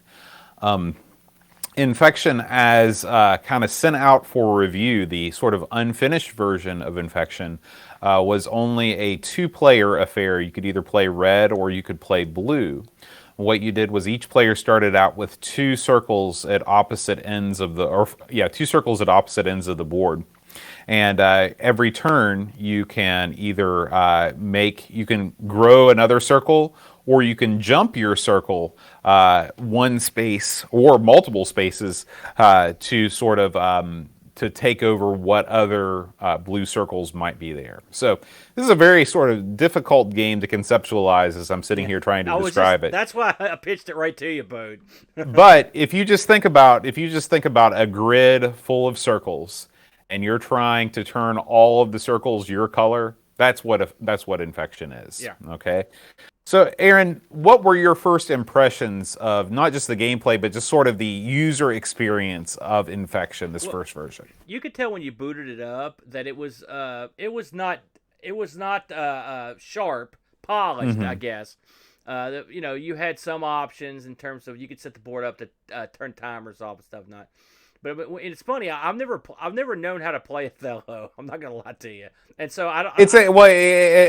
Infection, as kind of sent out for review, the sort of unfinished version of Infection, was only a two-player affair. You could either play red or you could play blue. What you did was each player started out with two circles at opposite ends of the board. And every turn, you can either you can grow another circle, or you can jump your circle one space or multiple spaces to sort of to take over what other blue circles might be there. So this is a very sort of difficult game to conceptualize as I'm sitting here trying to describe it. That's why I pitched it right to you, Bode. But if you just think about a grid full of circles, and you're trying to turn all of the circles your color, that's what Infection is. Yeah. Okay. So, Aaron, what were your first impressions of not just the gameplay, but just sort of the user experience of Infection, this first version? You could tell when you booted it up that it was not sharp, polished, I guess. You had some options in terms of you could set the board up to turn timers off and stuff. But it's funny. I've never known how to play Othello. I'm not gonna lie to you. And so I don't.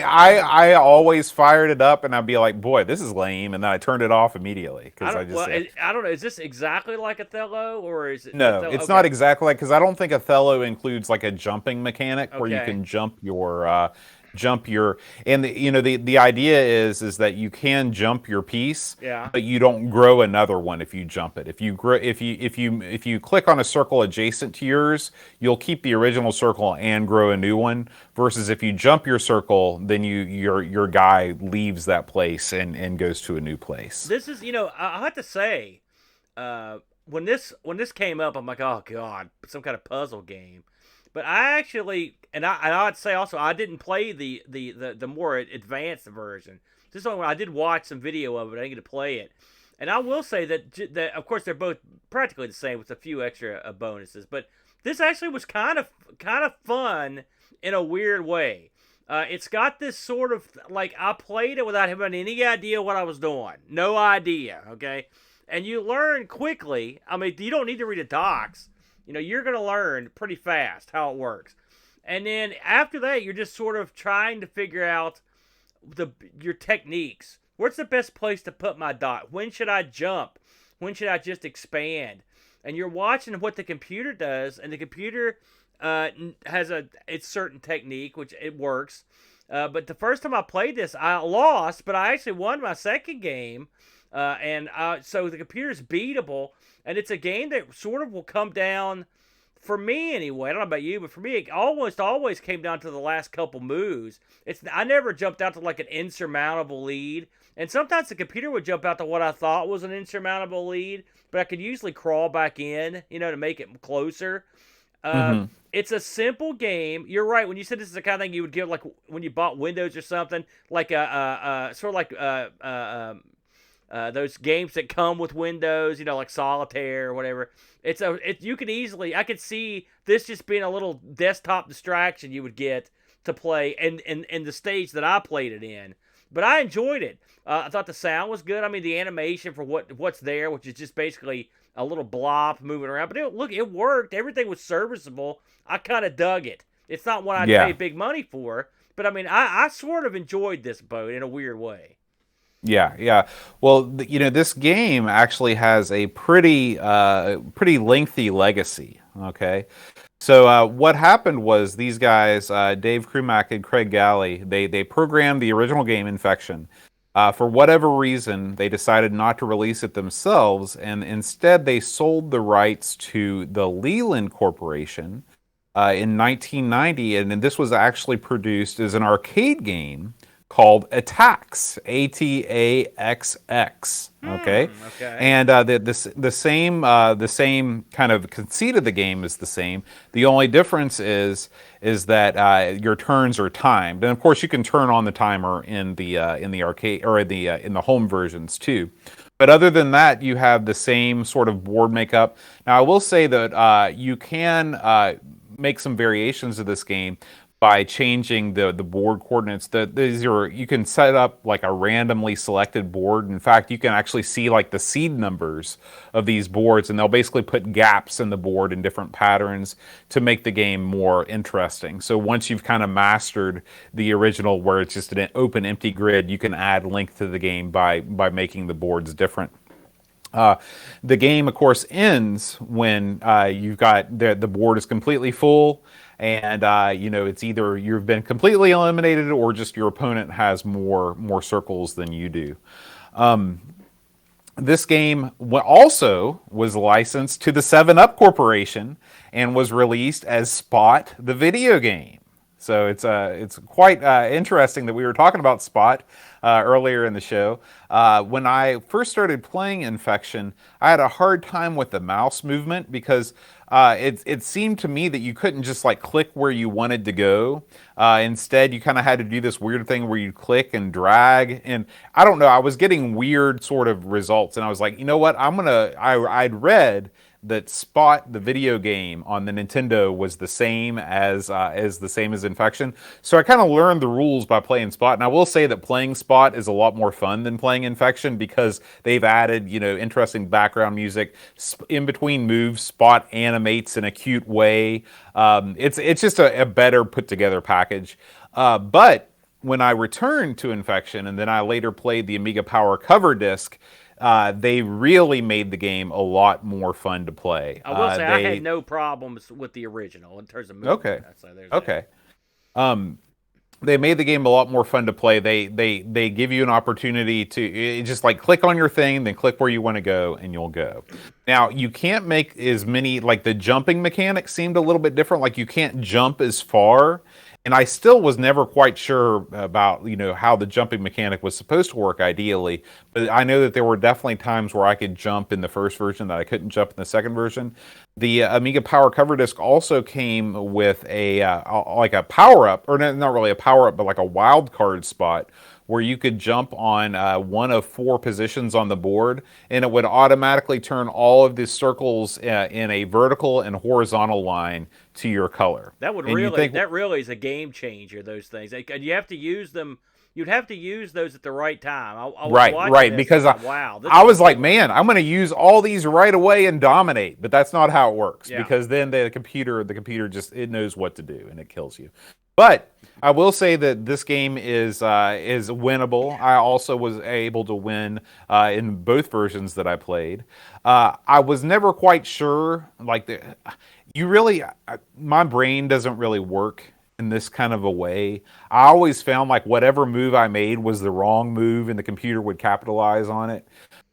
I always fired it up and I'd be like, boy, this is lame, and then I turned it off immediately because I don't know. Is this exactly like Othello, or is it? No, Othello? it's not exactly like, because I don't think Othello includes like a jumping mechanic where you Okay. can jump your and the idea is that you can jump your piece, Yeah. but you don't grow another one if you jump it. If you click on a circle adjacent to yours, you'll keep the original circle and grow a new one, versus if you jump your circle, then your guy leaves that place and goes to a new place. This is, I have to say, when this came up, I'm like, oh god, some kind of puzzle game. But I actually, and I'd say also, I didn't play the more advanced version. This one I did watch some video of it. I didn't get to play it, and I will say that of course they're both practically the same with a few extra bonuses. But this actually was kind of fun in a weird way. It's got this sort of like I played it without having any idea what I was doing. No idea, okay? And you learn quickly. I mean, you don't need to read the docs. You're going to learn pretty fast how it works. And then after that, you're just sort of trying to figure out your techniques. Where's the best place to put my dot? When should I jump? When should I just expand? And you're watching what the computer does, and the computer has its certain technique, which it works. But the first time I played this, I lost, but I actually won my second game. So the computer's beatable, and it's a game that sort of will come down, for me anyway, I don't know about you, but for me, it almost always came down to the last couple moves. I never jumped out to like an insurmountable lead, and sometimes the computer would jump out to what I thought was an insurmountable lead, but I could usually crawl back in, to make it closer. Mm-hmm. It's a simple game. You're right when you said this is the kind of thing you would give like when you bought Windows or something, like sort of like those games that come with Windows, like Solitaire or whatever. You could easily, I could see this just being a little desktop distraction you would get to play in the stage that I played it in. But I enjoyed it. I thought the sound was good. I mean, the animation for what's there, which is just basically a little blob moving around. But it worked. Everything was serviceable. I kind of dug it. It's not what I'd pay big money for, but I mean, I sort of enjoyed this boat in a weird way. Yeah, yeah. Well, this game actually has a pretty lengthy legacy. Okay, so what happened was these guys, Dave Krumak and Craig Galley, they programmed the original game Infection. For whatever reason, they decided not to release it themselves, and instead they sold the rights to the Leland Corporation in 1990, and this was actually produced as an arcade game called Attacks, Ataxx. Okay, Okay. and the same kind of conceit of the game is the same. The only difference is that your turns are timed, and of course you can turn on the timer in the arcade or in the home versions too. But other than that, you have the same sort of board makeup. Now, I will say that you can make some variations of this game by changing the board coordinates. You can set up like a randomly selected board. In fact, you can actually see like the seed numbers of these boards, and they'll basically put gaps in the board in different patterns to make the game more interesting. So once you've kind of mastered the original, where it's just an open empty grid, you can add length to the game by making the boards different. The game, of course, ends when you've got the board is completely full, and it's either you've been completely eliminated or just your opponent has more circles than you do. This game also was licensed to the 7-Up Corporation and was released as Spot the video game. So it's quite interesting that we were talking about Spot earlier in the show. When I first started playing Infection, I had a hard time with the mouse movement because it seemed to me that you couldn't just like click where you wanted to go. Instead, you kind of had to do this weird thing where you click and drag, and I don't know. I was getting weird sort of results, and I was like, you know what? I'd read that Spot the video game on the Nintendo was the same as Infection. So I kind of learned the rules by playing Spot, and I will say that playing Spot is a lot more fun than playing Infection because they've added interesting background music in between moves. Spot animates in a cute way. It's just a better put together package. But when I returned to Infection, and then I later played the Amiga Power cover disc, they really made the game a lot more fun to play. I will say I had no problems with the original in terms of movement. Okay. So okay. They made the game a lot more fun to play. They give you an opportunity to just like click on your thing, then click where you want to go, and you'll go. Now, you can't make as many, like the jumping mechanics seemed a little bit different. Like you can't jump as far And I still was never quite sure about, how the jumping mechanic was supposed to work ideally. But I know that there were definitely times where I could jump in the first version that I couldn't jump in the second version. The Amiga Power Cover Disc also came with like a power up, or not really a power up, but like a wild card spot where you could jump on one of 4 positions on the board, and it would automatically turn all of the circles in a vertical and horizontal line to your color. That would And you really think, that really is a game changer. Those things, and you have to use them. You'd have to use those at the right time. I was watching right, this, because and wow, this I is was like, cool. man, I'm going to use all these right away and dominate, but that's not how it works, Yeah. because then the computer just, it knows what to do and it kills you. But I will say that this game is winnable. I also was able to win in both versions that I played. I was never quite sure, my brain doesn't really work in this kind of a way. I always found like whatever move I made was the wrong move, and the computer would capitalize on it.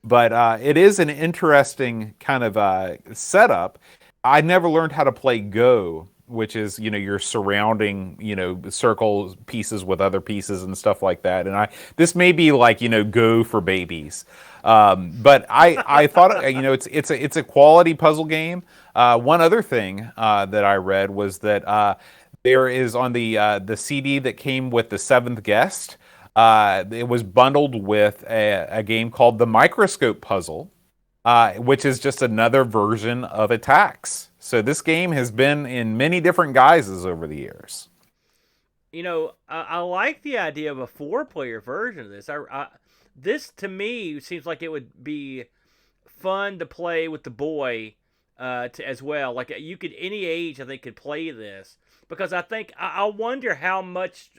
But it is an interesting kind of setup. I never learned how to play Go, which is, you're surrounding, circle pieces with other pieces and stuff like that. And this may be like, Go for babies. But I thought, it's a quality puzzle game. One other thing that I read was that there is on the CD that came with the Seventh Guest. It was bundled with a game called the Microscope Puzzle, which is just another version of Attacks. So this game has been in many different guises over the years. I like the idea of a 4-player version of this. This to me seems like it would be fun to play with the boy as well. Like you could, any age I think could play this, because I wonder how much.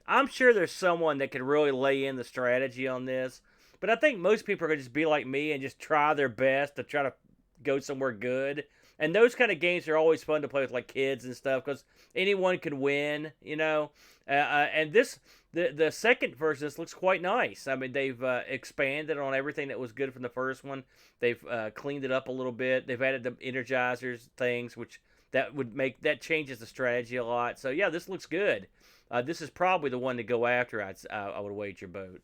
I'm sure there's someone that could really lay in the strategy on this, but I think most people are going to just be like me and just try their best to try to go somewhere good. And those kind of games are always fun to play with like kids and stuff, because anyone could win, and the second version this looks quite nice. I mean, they've expanded on everything that was good from the first one. They've cleaned it up a little bit. They've added the energizers things, which that changes the strategy a lot. So yeah, this looks good. This is probably the one to go after. I would wager boat.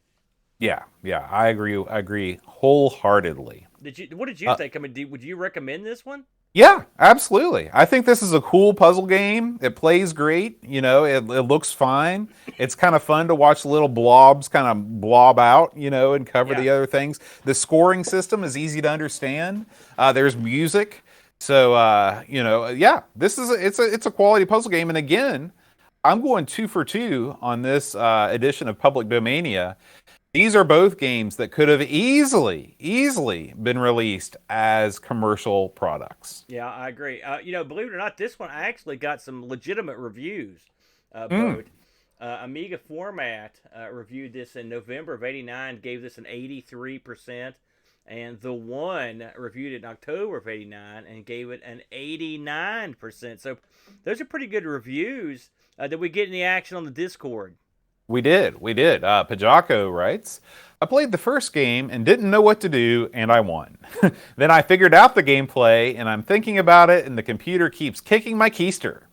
Yeah, I agree wholeheartedly. What did you think? I mean, would you recommend this one? Yeah, absolutely. I think this is a cool puzzle game. It plays great. It looks fine. It's kind of fun to watch little blobs kind of blob out, and cover the other things. The scoring system is easy to understand. There's music. So, it's a quality puzzle game. And again, I'm going 2 for 2 on this edition of Public Domania. These are both games that could have easily been released as commercial products. Yeah, I agree. Believe it or not, this one I actually got some legitimate reviews. Both Amiga Format reviewed this in November of '89, gave this an 83%, and The One reviewed it in October of '89 and gave it an 89%. So those are pretty good reviews that we get in the action on the Discord. We did. Pajako writes, I played the first game and didn't know what to do, and I won. Then I figured out the gameplay, and I'm thinking about it, and the computer keeps kicking my keister.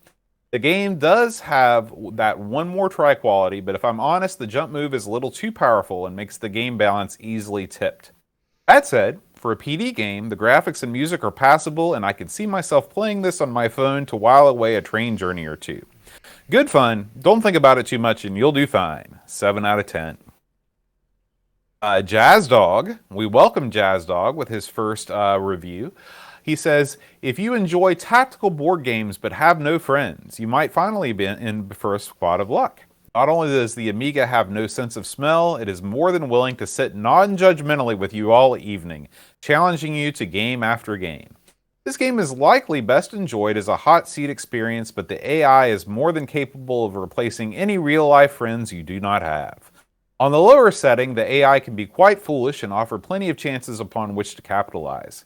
The game does have that one more try quality, but if I'm honest, the jump move is a little too powerful and makes the game balance easily tipped. That said, for a PD game, the graphics and music are passable, and I could see myself playing this on my phone to while away a train journey or two. Good fun. Don't think about it too much and you'll do fine. 7 out of 10. Jazz Dog. We welcome Jazz Dog with his first review. He says, if you enjoy tactical board games but have no friends, you might finally be in for a spot of luck. Not only does the Amiga have no sense of smell, it is more than willing to sit non-judgmentally with you all evening, challenging you to game after game. This game is likely best enjoyed as a hot seat experience, but the AI is more than capable of replacing any real-life friends you do not have. On the lower setting, the AI can be quite foolish and offer plenty of chances upon which to capitalize.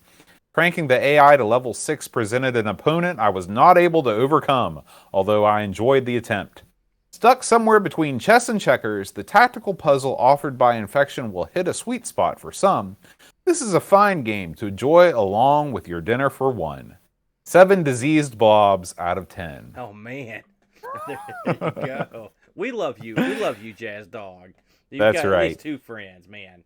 Cranking the AI to level 6 presented an opponent I was not able to overcome, although I enjoyed the attempt. Stuck somewhere between chess and checkers, the tactical puzzle offered by Infection will hit a sweet spot for some. This is a fine game to enjoy along with your dinner for one. 7 diseased blobs out of 10. Oh man, There you go. We love you. We love you, Jazz Dog. You've That's got at least right. 2 friends, man.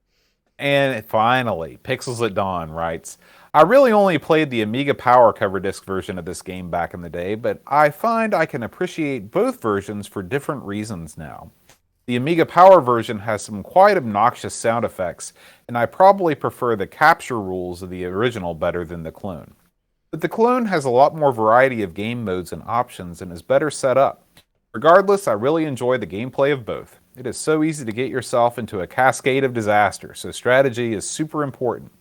And finally, Pixels at Dawn writes, I really only played the Amiga Power cover disc version of this game back in the day, but I find I can appreciate both versions for different reasons now. The Amiga Power version has some quite obnoxious sound effects, and I probably prefer the capture rules of the original better than the clone. But the clone has a lot more variety of game modes and options and is better set up. Regardless, I really enjoy the gameplay of both. It is so easy to get yourself into a cascade of disaster, so strategy is super important.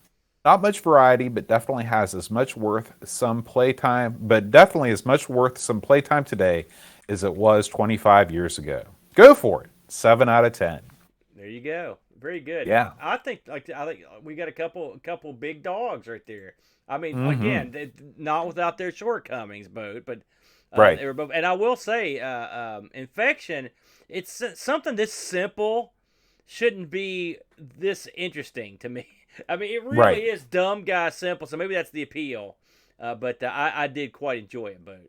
Not much variety, but definitely has as much worth some playtime, today as it was 25 years ago. Go for it. 7 out of 10. There you go. Very good. Yeah. I think we got a couple big dogs right there. I mean, Mhm. again, not without their shortcomings, but Right. they were both. And I will say, infection. It's something this simple shouldn't be this interesting to me. I mean, it really Right. is dumb guy simple. So maybe that's the appeal. But I did quite enjoy it, but.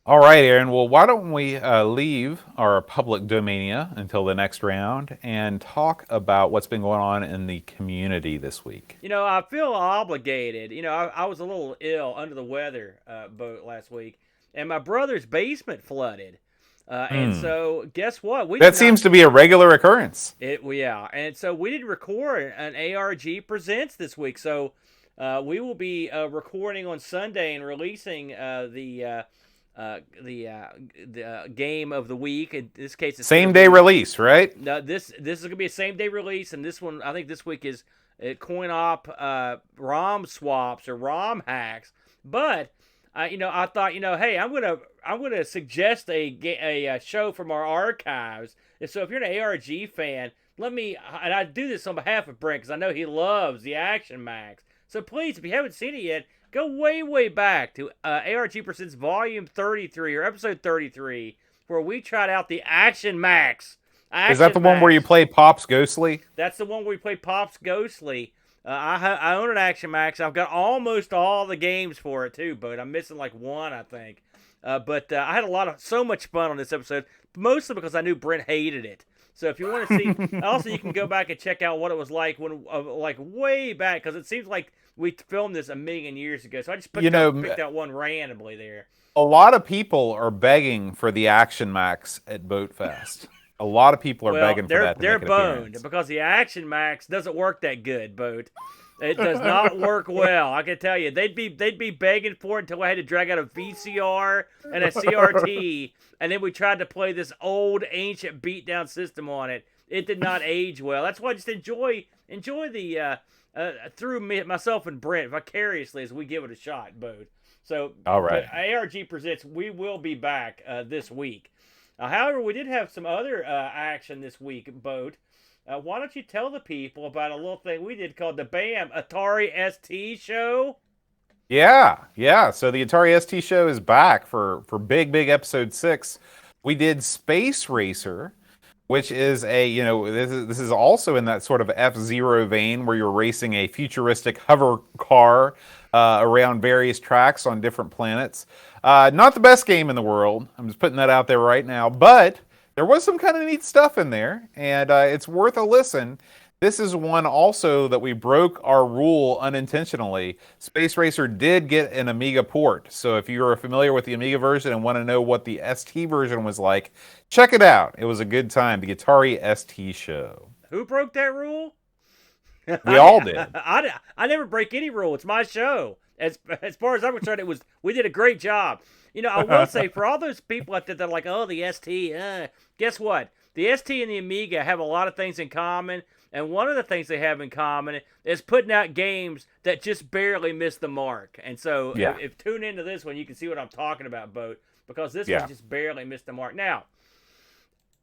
All right, Aaron. Well, why don't we leave our public domania until the next round and talk about what's been going on in the community this week? I feel obligated. I was a little ill, under the weather, boat last week, and my brother's basement flooded. And so, guess what? That seems to be a regular occurrence. Yeah. And so we didn't record an ARG Presents this week. So we will be recording on Sunday and releasing the game of the week. In this case, it's Same day release, right? No, this is gonna be a same day release, and this one I think this week is coin op ROM swaps or ROM hacks. But I thought, hey, I'm gonna suggest a show from our archives. And so if you're an ARG fan, and I do this on behalf of Brent because I know he loves the Action Max. So please, if you haven't seen it yet, go way back to ARG Presents Volume 33 or Episode 33, where we tried out the Action Max. Is that the one where you play Pops Ghostly? That's the one where we play Pops Ghostly. I own an Action Max. I've got almost all the games for it too, but I'm missing like one, I think. But I had so much fun on this episode, mostly because I knew Brent hated it. So if you want to see, also you can go back and check out what it was like like way back, because it seems like we filmed this a million years ago. So I just picked out one randomly there. A lot of people are begging for the Action Max at Boat Fest. A lot of people are begging for that. They're boned because the Action Max doesn't work that good, Boat. It does not work well. I can tell you, they'd be begging for it until I had to drag out a VCR and a CRT, and then we tried to play this old ancient beatdown system on it. It did not age well. That's why I just enjoy the through myself and Brent vicariously as we give it a shot, Boat. So, all right, ARG Presents. We will be back this week. However, we did have some other action this week, Boat. Why don't you tell the people about a little thing we did called the BAM Atari ST Show? Yeah. So the Atari ST Show is back for big episode 6. We did Space Racer, which is this is also in that sort of F-Zero vein where you're racing a futuristic hover car around various tracks on different planets. Not the best game in the world. I'm just putting that out there right now. But there was some kind of neat stuff in there, and it's worth a listen. This is one also that we broke our rule unintentionally. Space Racer did get an Amiga port. So if you are familiar with the Amiga version and want to know what the ST version was like, check it out. It was a good time. The Atari ST Show. Who broke that rule? We all did. I never break any rule. It's my show. As far as I'm concerned, we did a great job. I will say, for all those people out there that are like, oh, the ST, guess what? The ST and the Amiga have a lot of things in common, and one of the things they have in common is putting out games that just barely miss the mark. And so, if tune into this one, you can see what I'm talking about, Boat, because this one just barely missed the mark. Now,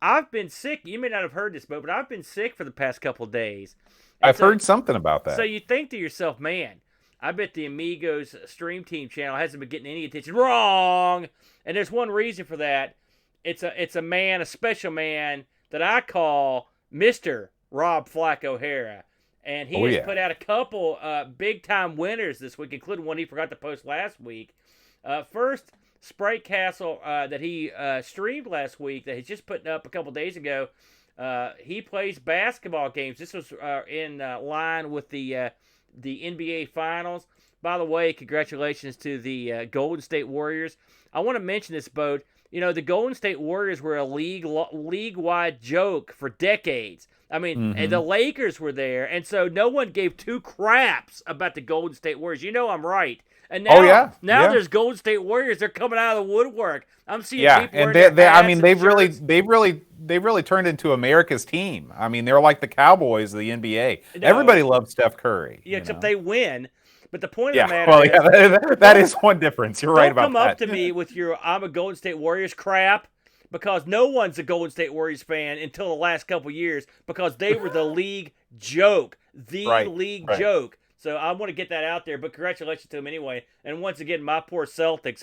I've been sick. You may not have heard this, Boat, but I've been sick for the past couple of days. I've heard something about that. So you think to yourself, man, I bet the Amigos Stream Team channel hasn't been getting any attention. Wrong! And there's one reason for that. It's a special man that I call Mr. Rob Flack O'Hara. And he has put out a couple big-time winners this week, including one he forgot to post last week. First, Sprite Castle that he streamed last week that he's just putting up a couple days ago. He plays basketball games. This was in line with the NBA Finals. By the way, congratulations to the Golden State Warriors. I want to mention this, Boat. You know, the Golden State Warriors were a league-wide joke for decades. I mean, and the Lakers were there, and so no one gave two craps about the Golden State Warriors. You know I'm right. And now, there's Golden State Warriors. They're coming out of the woodwork. I'm seeing people and wearing their hats I mean, and they've really turned into America's team. I mean, they're like the Cowboys of the NBA. No. Everybody loves Steph Curry. Yeah, except they win. But the point of the matter is, that is one difference. You're right about that. Don't come up to me with your "I'm a Golden State Warriors" crap, because no one's a Golden State Warriors fan until the last couple years, because they were the league joke, league joke. So I want to get that out there. But congratulations to them anyway. And once again, my poor Celtics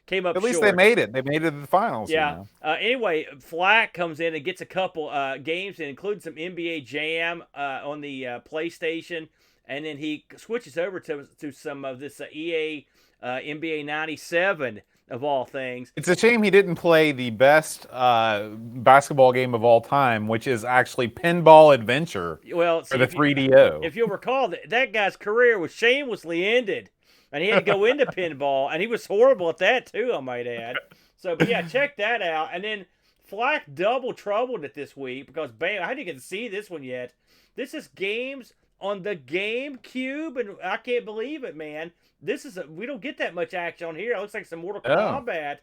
came up. At least short. they made it. They made it to the finals. Yeah. You know? Anyway, Flack comes in and gets a couple games, including some NBA Jam on the PlayStation. And then he switches over to some of this EA NBA 97 of all things. It's a shame he didn't play the best basketball game of all time, which is actually Pinball Adventure for the 3DO. If you'll recall, that guy's career was shamelessly ended. And he had to go into pinball, and he was horrible at that too, I might add. So, but yeah, check that out. And then Flack double troubled it this week because, bam, I didn't get to see this one yet. This is games on the GameCube, and I can't believe it, man. We don't get that much action on here. It looks like some Mortal Kombat.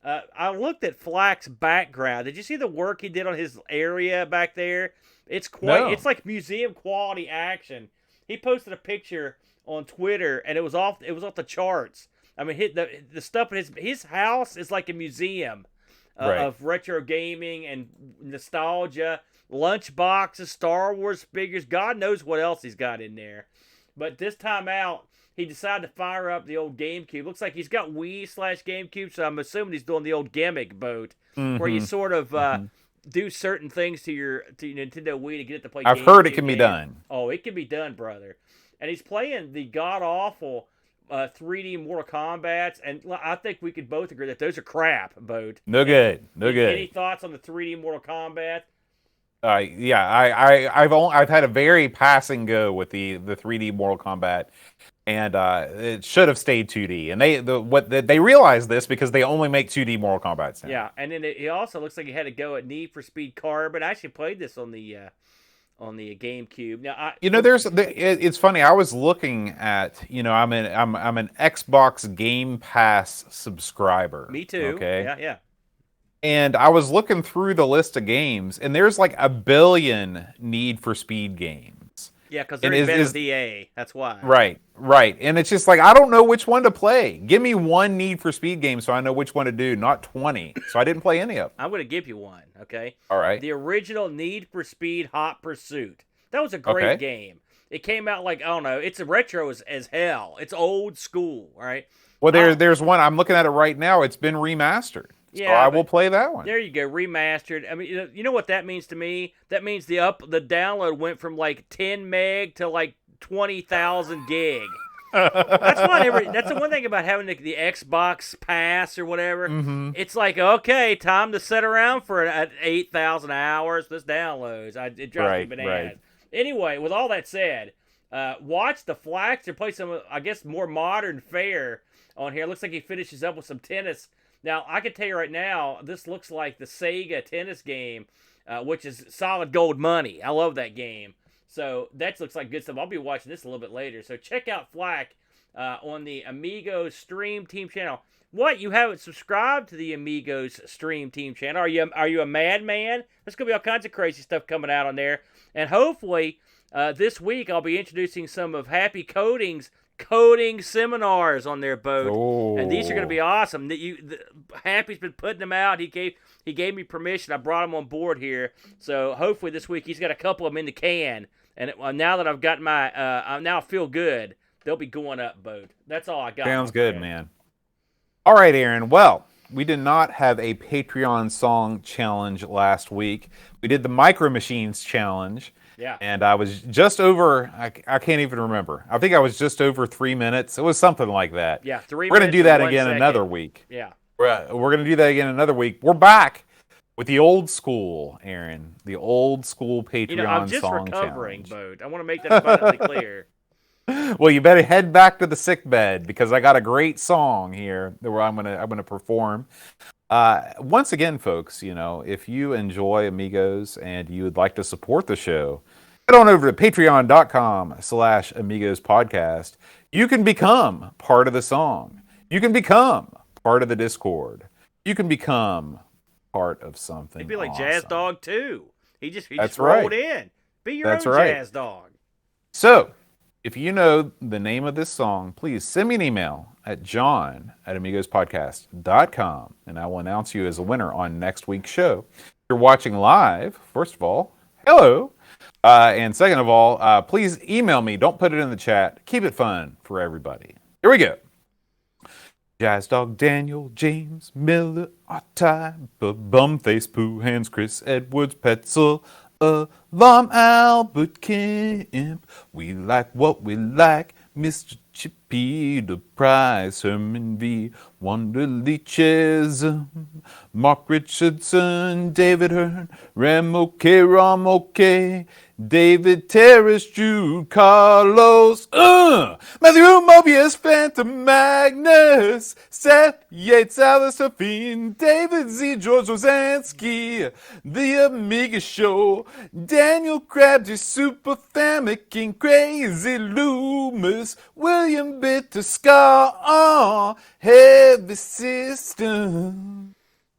I looked at Flack's background. Did you see the work he did on his area back there? It's it's like museum quality action. He posted a picture on Twitter, and it was off the charts. I mean, the stuff in his house is like a museum of retro gaming and nostalgia. Lunch boxes, Star Wars figures, God knows what else he's got in there. But this time out, he decided to fire up the old GameCube. Looks like he's got Wii/GameCube, so I'm assuming he's doing the old gimmick boat, where you sort of do certain things to your Nintendo Wii to get it to play. I've heard it can be done. Oh, it can be done, brother. And he's playing the god-awful 3D Mortal Kombats, and I think we could both agree that those are crap, boat. No good. Any thoughts on the 3D Mortal Kombat? I've had a very passing go with the 3D Mortal Kombat, and it should have stayed 2D. And they realized this because they only make 2D Mortal Kombats now. Yeah, and then he also looks like he had to go at Need for Speed Carbon. I actually played this on the GameCube. Now, it's funny. I was looking at, I'm an Xbox Game Pass subscriber. Me too. Okay. Yeah. And I was looking through the list of games, and there's like 1 billion Need for Speed games. Yeah, because they're invented EA. That's why. Right. And it's just like, I don't know which one to play. Give me one Need for Speed game so I know which one to do, not 20. So I didn't play any of them. I'm going to give you one, okay? All right. The original Need for Speed Hot Pursuit. That was a great game. It came out like, I don't know, it's retro as hell. It's old school, right? Well, there's one. I'm looking at it right now. It's been remastered. So I will play that one. There you go, remastered. I mean, you know what that means to me? That means the download went from like 10 meg to like 20,000 gig. That's the one thing about having the Xbox Pass or whatever. Mm-hmm. It's like, okay, time to sit around for 8,000 hours. This downloads. It drives me bananas. Right. Anyway, with all that said, watch the Flax and play some, I guess, more modern fare on here. Looks like he finishes up with some tennis. Now, I can tell you right now, this looks like the Sega tennis game, which is solid gold money. I love that game. So that looks like good stuff. I'll be watching this a little bit later. So check out Flack on the Amigos Stream Team channel. What? You haven't subscribed to the Amigos Stream Team channel? Are you a madman? There's going to be all kinds of crazy stuff coming out on there. And hopefully, this week, I'll be introducing some of Happy Coding's coding seminars on their boat. Oh. And these are going to be awesome. Happy's been putting them out. He gave me permission. I brought him on board here. So hopefully this week he's got a couple of them in the can. And now that I've got I now feel good, they'll be going up boat. That's all I got. Sounds good, man. All right, Aaron. Well, we did not have a Patreon song challenge last week. We did the Micro Machines challenge. Yeah. And I was just over, I can't even remember. I think I was just over 3 minutes. It was something like that. Yeah, 3 We're going minutes to do and that 1 again second. another week. Yeah. We're going to do that again another week. We're back with the old school, Aaron. The old school Patreon I'm just song recovering, challenge. Boat. I want to make that abundantly clear. Well, you better head back to the sick bed because I got a great song here that I'm gonna perform. Once again, folks, if you enjoy Amigos and you would like to support the show, head on over to patreon.com/Amigos podcast. You can become part of the song. You can become part of the Discord. You can become part of something. It'd be like awesome. Jazz Dog too. He just That's rolled right. in. Be your That's own right. Jazz Dog. So, if you know the name of this song, please send me an email at john@amigospodcast.com, and I will announce you as a winner on next week's show. If you're watching live, first of all, hello. And second of all, please email me. Don't put it in the chat. Keep it fun for everybody. Here we go. Jazz Dog, Daniel, James, Miller, Ottie, Bumface, Pooh, Hands, Chris, Edwards, Petzel, Alarm, Albert, Kemp. We like what we like. Mr. Chippy, the Prize, Herman V, Wonderly Chisholm, Mark Richardson, David Hearn, Ram OK, David Terrace, Jude Carlos, Matthew Mobius, Phantom Magnus, Seth Yates, Alistair Fiend, David Z, George Rosansky, The Amiga Show, Daniel Krabs, Super Famikin, Crazy Loomis, William Bitter, Scar, Heavy System,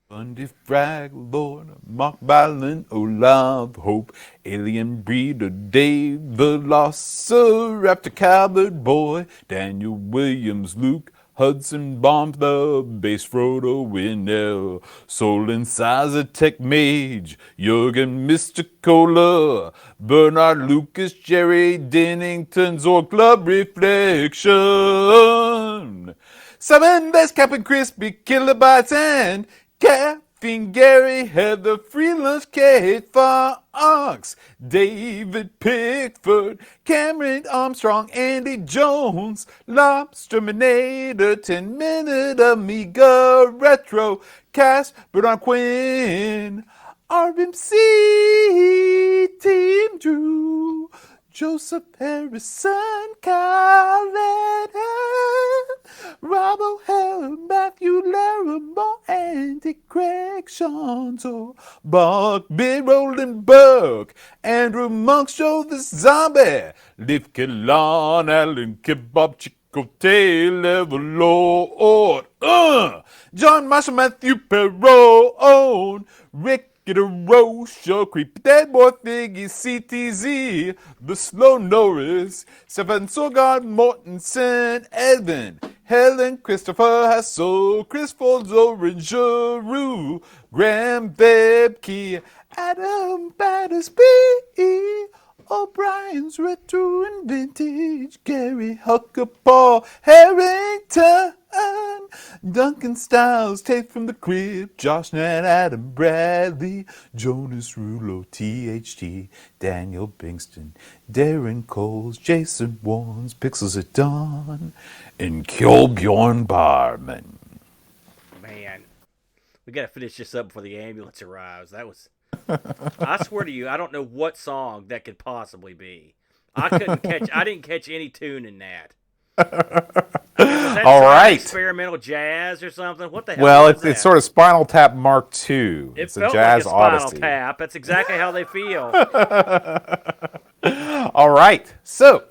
Bundy Frag, Lord, Mark Byland, Olaf, Hope, Alien Breeder, Dave, Velociraptor, Cowbird Boy, Daniel Williams, Luke, Hudson Bomb, the Bass Frodo, Winnell, Soul Incisor, Tech Mage, Jurgen, Mr. Cola, Bernard Lucas, Jerry Dennington, Zork Club Reflection, Simon Best, Captain Crispy, Kilobytes, and Caffeine Gary, Heather Free Lunch, Kate Fox, David Pickford, Cameron Armstrong, Andy Jones, Lobsterminator, 10-Minute Amiga Retro, Cass, Bernard Quinn, RMC, Team Drew, Joseph Harrison, Kyle Rob O'Hara, Matthew Larimore, Andy Craig, Shanto, Buck, Big Roland Burke, Andrew Monk, Show the Zombie, Liv Killan, Alan Kebab, Chico Taylor, Lord, John Marshall, Matthew Perron, Rick Get a Rocha, Creepy Dead Boy, Figgy, CTZ, The Slow Norris, Stefan Sorgard, Mortensen, Edvin, Helen, Christopher Hassel, Chris Folds, Orange, Giroux, Graham Bebke, Adam Battersby, O'Brien's Retro and Vintage, Gary Hucker, Paul Harrington, Duncan Styles, Tate from the Crib, Josh Nat, Adam Bradley, Jonas Rulo, THT, Daniel Bingston, Darren Coles, Jason Warnes, Pixels at Dawn, and Kjolbjorn Barman. Man, we got to finish this up before the ambulance arrives. That was... I swear to you, I don't know what song that could possibly be. I didn't catch any tune in that. Was that All right. Experimental jazz or something? What the hell? Well, was it's sort of Spinal Tap Mark II. It's felt a jazz like a Spinal odyssey. Tap. That's exactly how they feel. All right. So,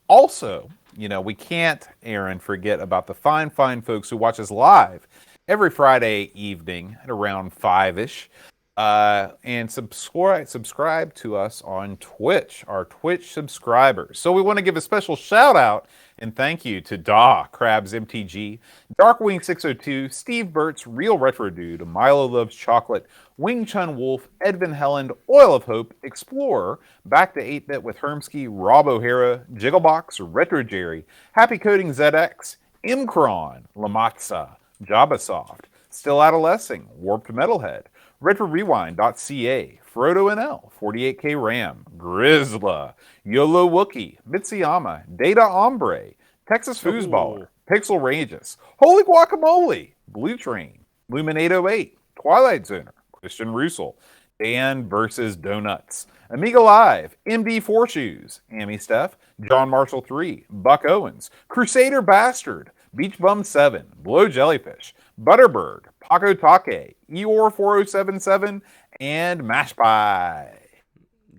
also, we can't, Aaron, forget about the fine folks who watch us live every Friday evening at around 5-ish. And subscribe to us on Twitch, our Twitch subscribers. So we want to give a special shout out and thank you to Krabs MTG, Darkwing 602, Steve Burtz, Real Retro Dude, Milo Loves Chocolate, Wing Chun Wolf, Edvin Helland, Oil of Hope, Explorer, Back to 8-Bit with Hermsky, Rob O'Hara, Jigglebox, Retro Jerry, Happy Coding ZX, Imcron, Lamatza, Jabasoft, Still Adolescing, Warped Metalhead, RetroRewind.ca, Frodo NL, 48K RAM, Grizzla, YOLO Wookie, Mitsuyama, Data Ombre, Texas Foosballer, Pixel Rages, Holy Guacamole, Blue Train, Luminate 08, Twilight Zoner, Christian Russell, Dan versus Donuts, Amiga Live, MD Four Shoes, Amy Steph, John Marshall 3, Buck Owens, Crusader Bastard, Beach Bum 7, Blow Jellyfish, Butterbird, Paco Take, Eeyore 4077, and Mash Pie.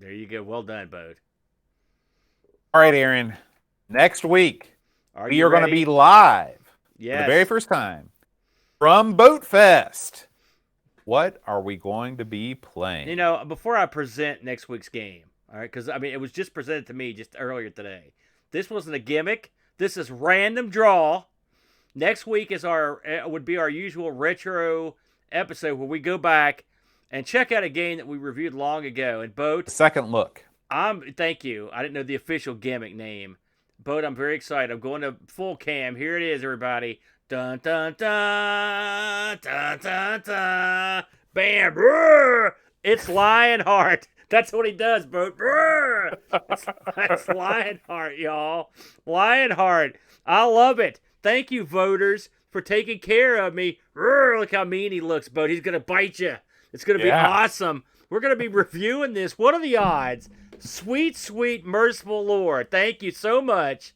There you go. Well done, Bode. All right, Aaron. Next week, we you are going to ready? be live for Yes. the very first time from Boat Fest. What are we going to be playing? You know, before I present next week's game, all right, because I mean, it was just presented to me just earlier today. This wasn't a gimmick. This is random draw. Next week would be our usual retro episode where we go back and check out a game that we reviewed long ago. And Boat, Second look. thank you. I didn't know the official gimmick name. Boat, I'm very excited. I'm going to full cam. Here it is, everybody. Dun dun dun dun dun dun. Bam! Brrr! It's Lionheart. That's what he does, Boat. Brrr! That's Lionheart, y'all. Lionheart. I love it. Thank you, voters, for taking care of me. Brrr! Look how mean he looks, Boat. He's gonna bite you. It's gonna be awesome. We're gonna be reviewing this. What are the odds? Sweet, sweet, merciful Lord. Thank you so much.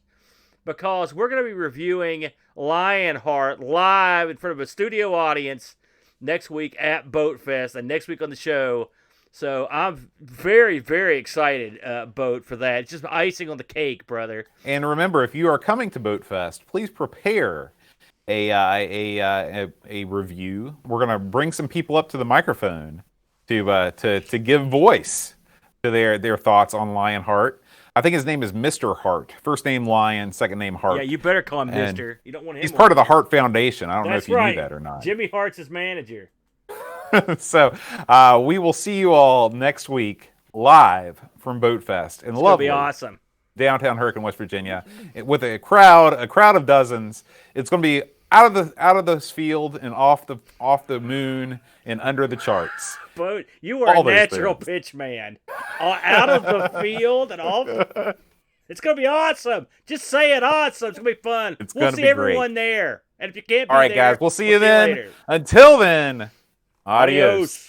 Because we're going to be reviewing Lionheart live in front of a studio audience next week at Boat Fest and next week on the show. So I'm very, very excited, Boat, for that. It's just icing on the cake, brother. And remember, if you are coming to Boat Fest, please prepare a review. We're going to bring some people up to the microphone to give voice to their thoughts on Lionheart. I think his name is Mr. Hart. First name Lion, second name Hart. Yeah, you better call him And Mister. You don't want him. He's part of the Hart Foundation. I don't know That's if you right. knew that or not. Jimmy Hart's his manager. So we will see you all next week live from Boat Fest in It's going to lovely be awesome. downtown Hurricane, West Virginia, with a crowd of dozens. It's going to be out of this field and off the moon and under the charts. Boat, you are All a those natural things. pitch man. Out of the field and all. It's going to be awesome. Just say it, awesome. It's going to be fun. It's We'll gonna see be everyone there. And if you can't be All right, there, guys, we'll see you later. then. Until then, adios.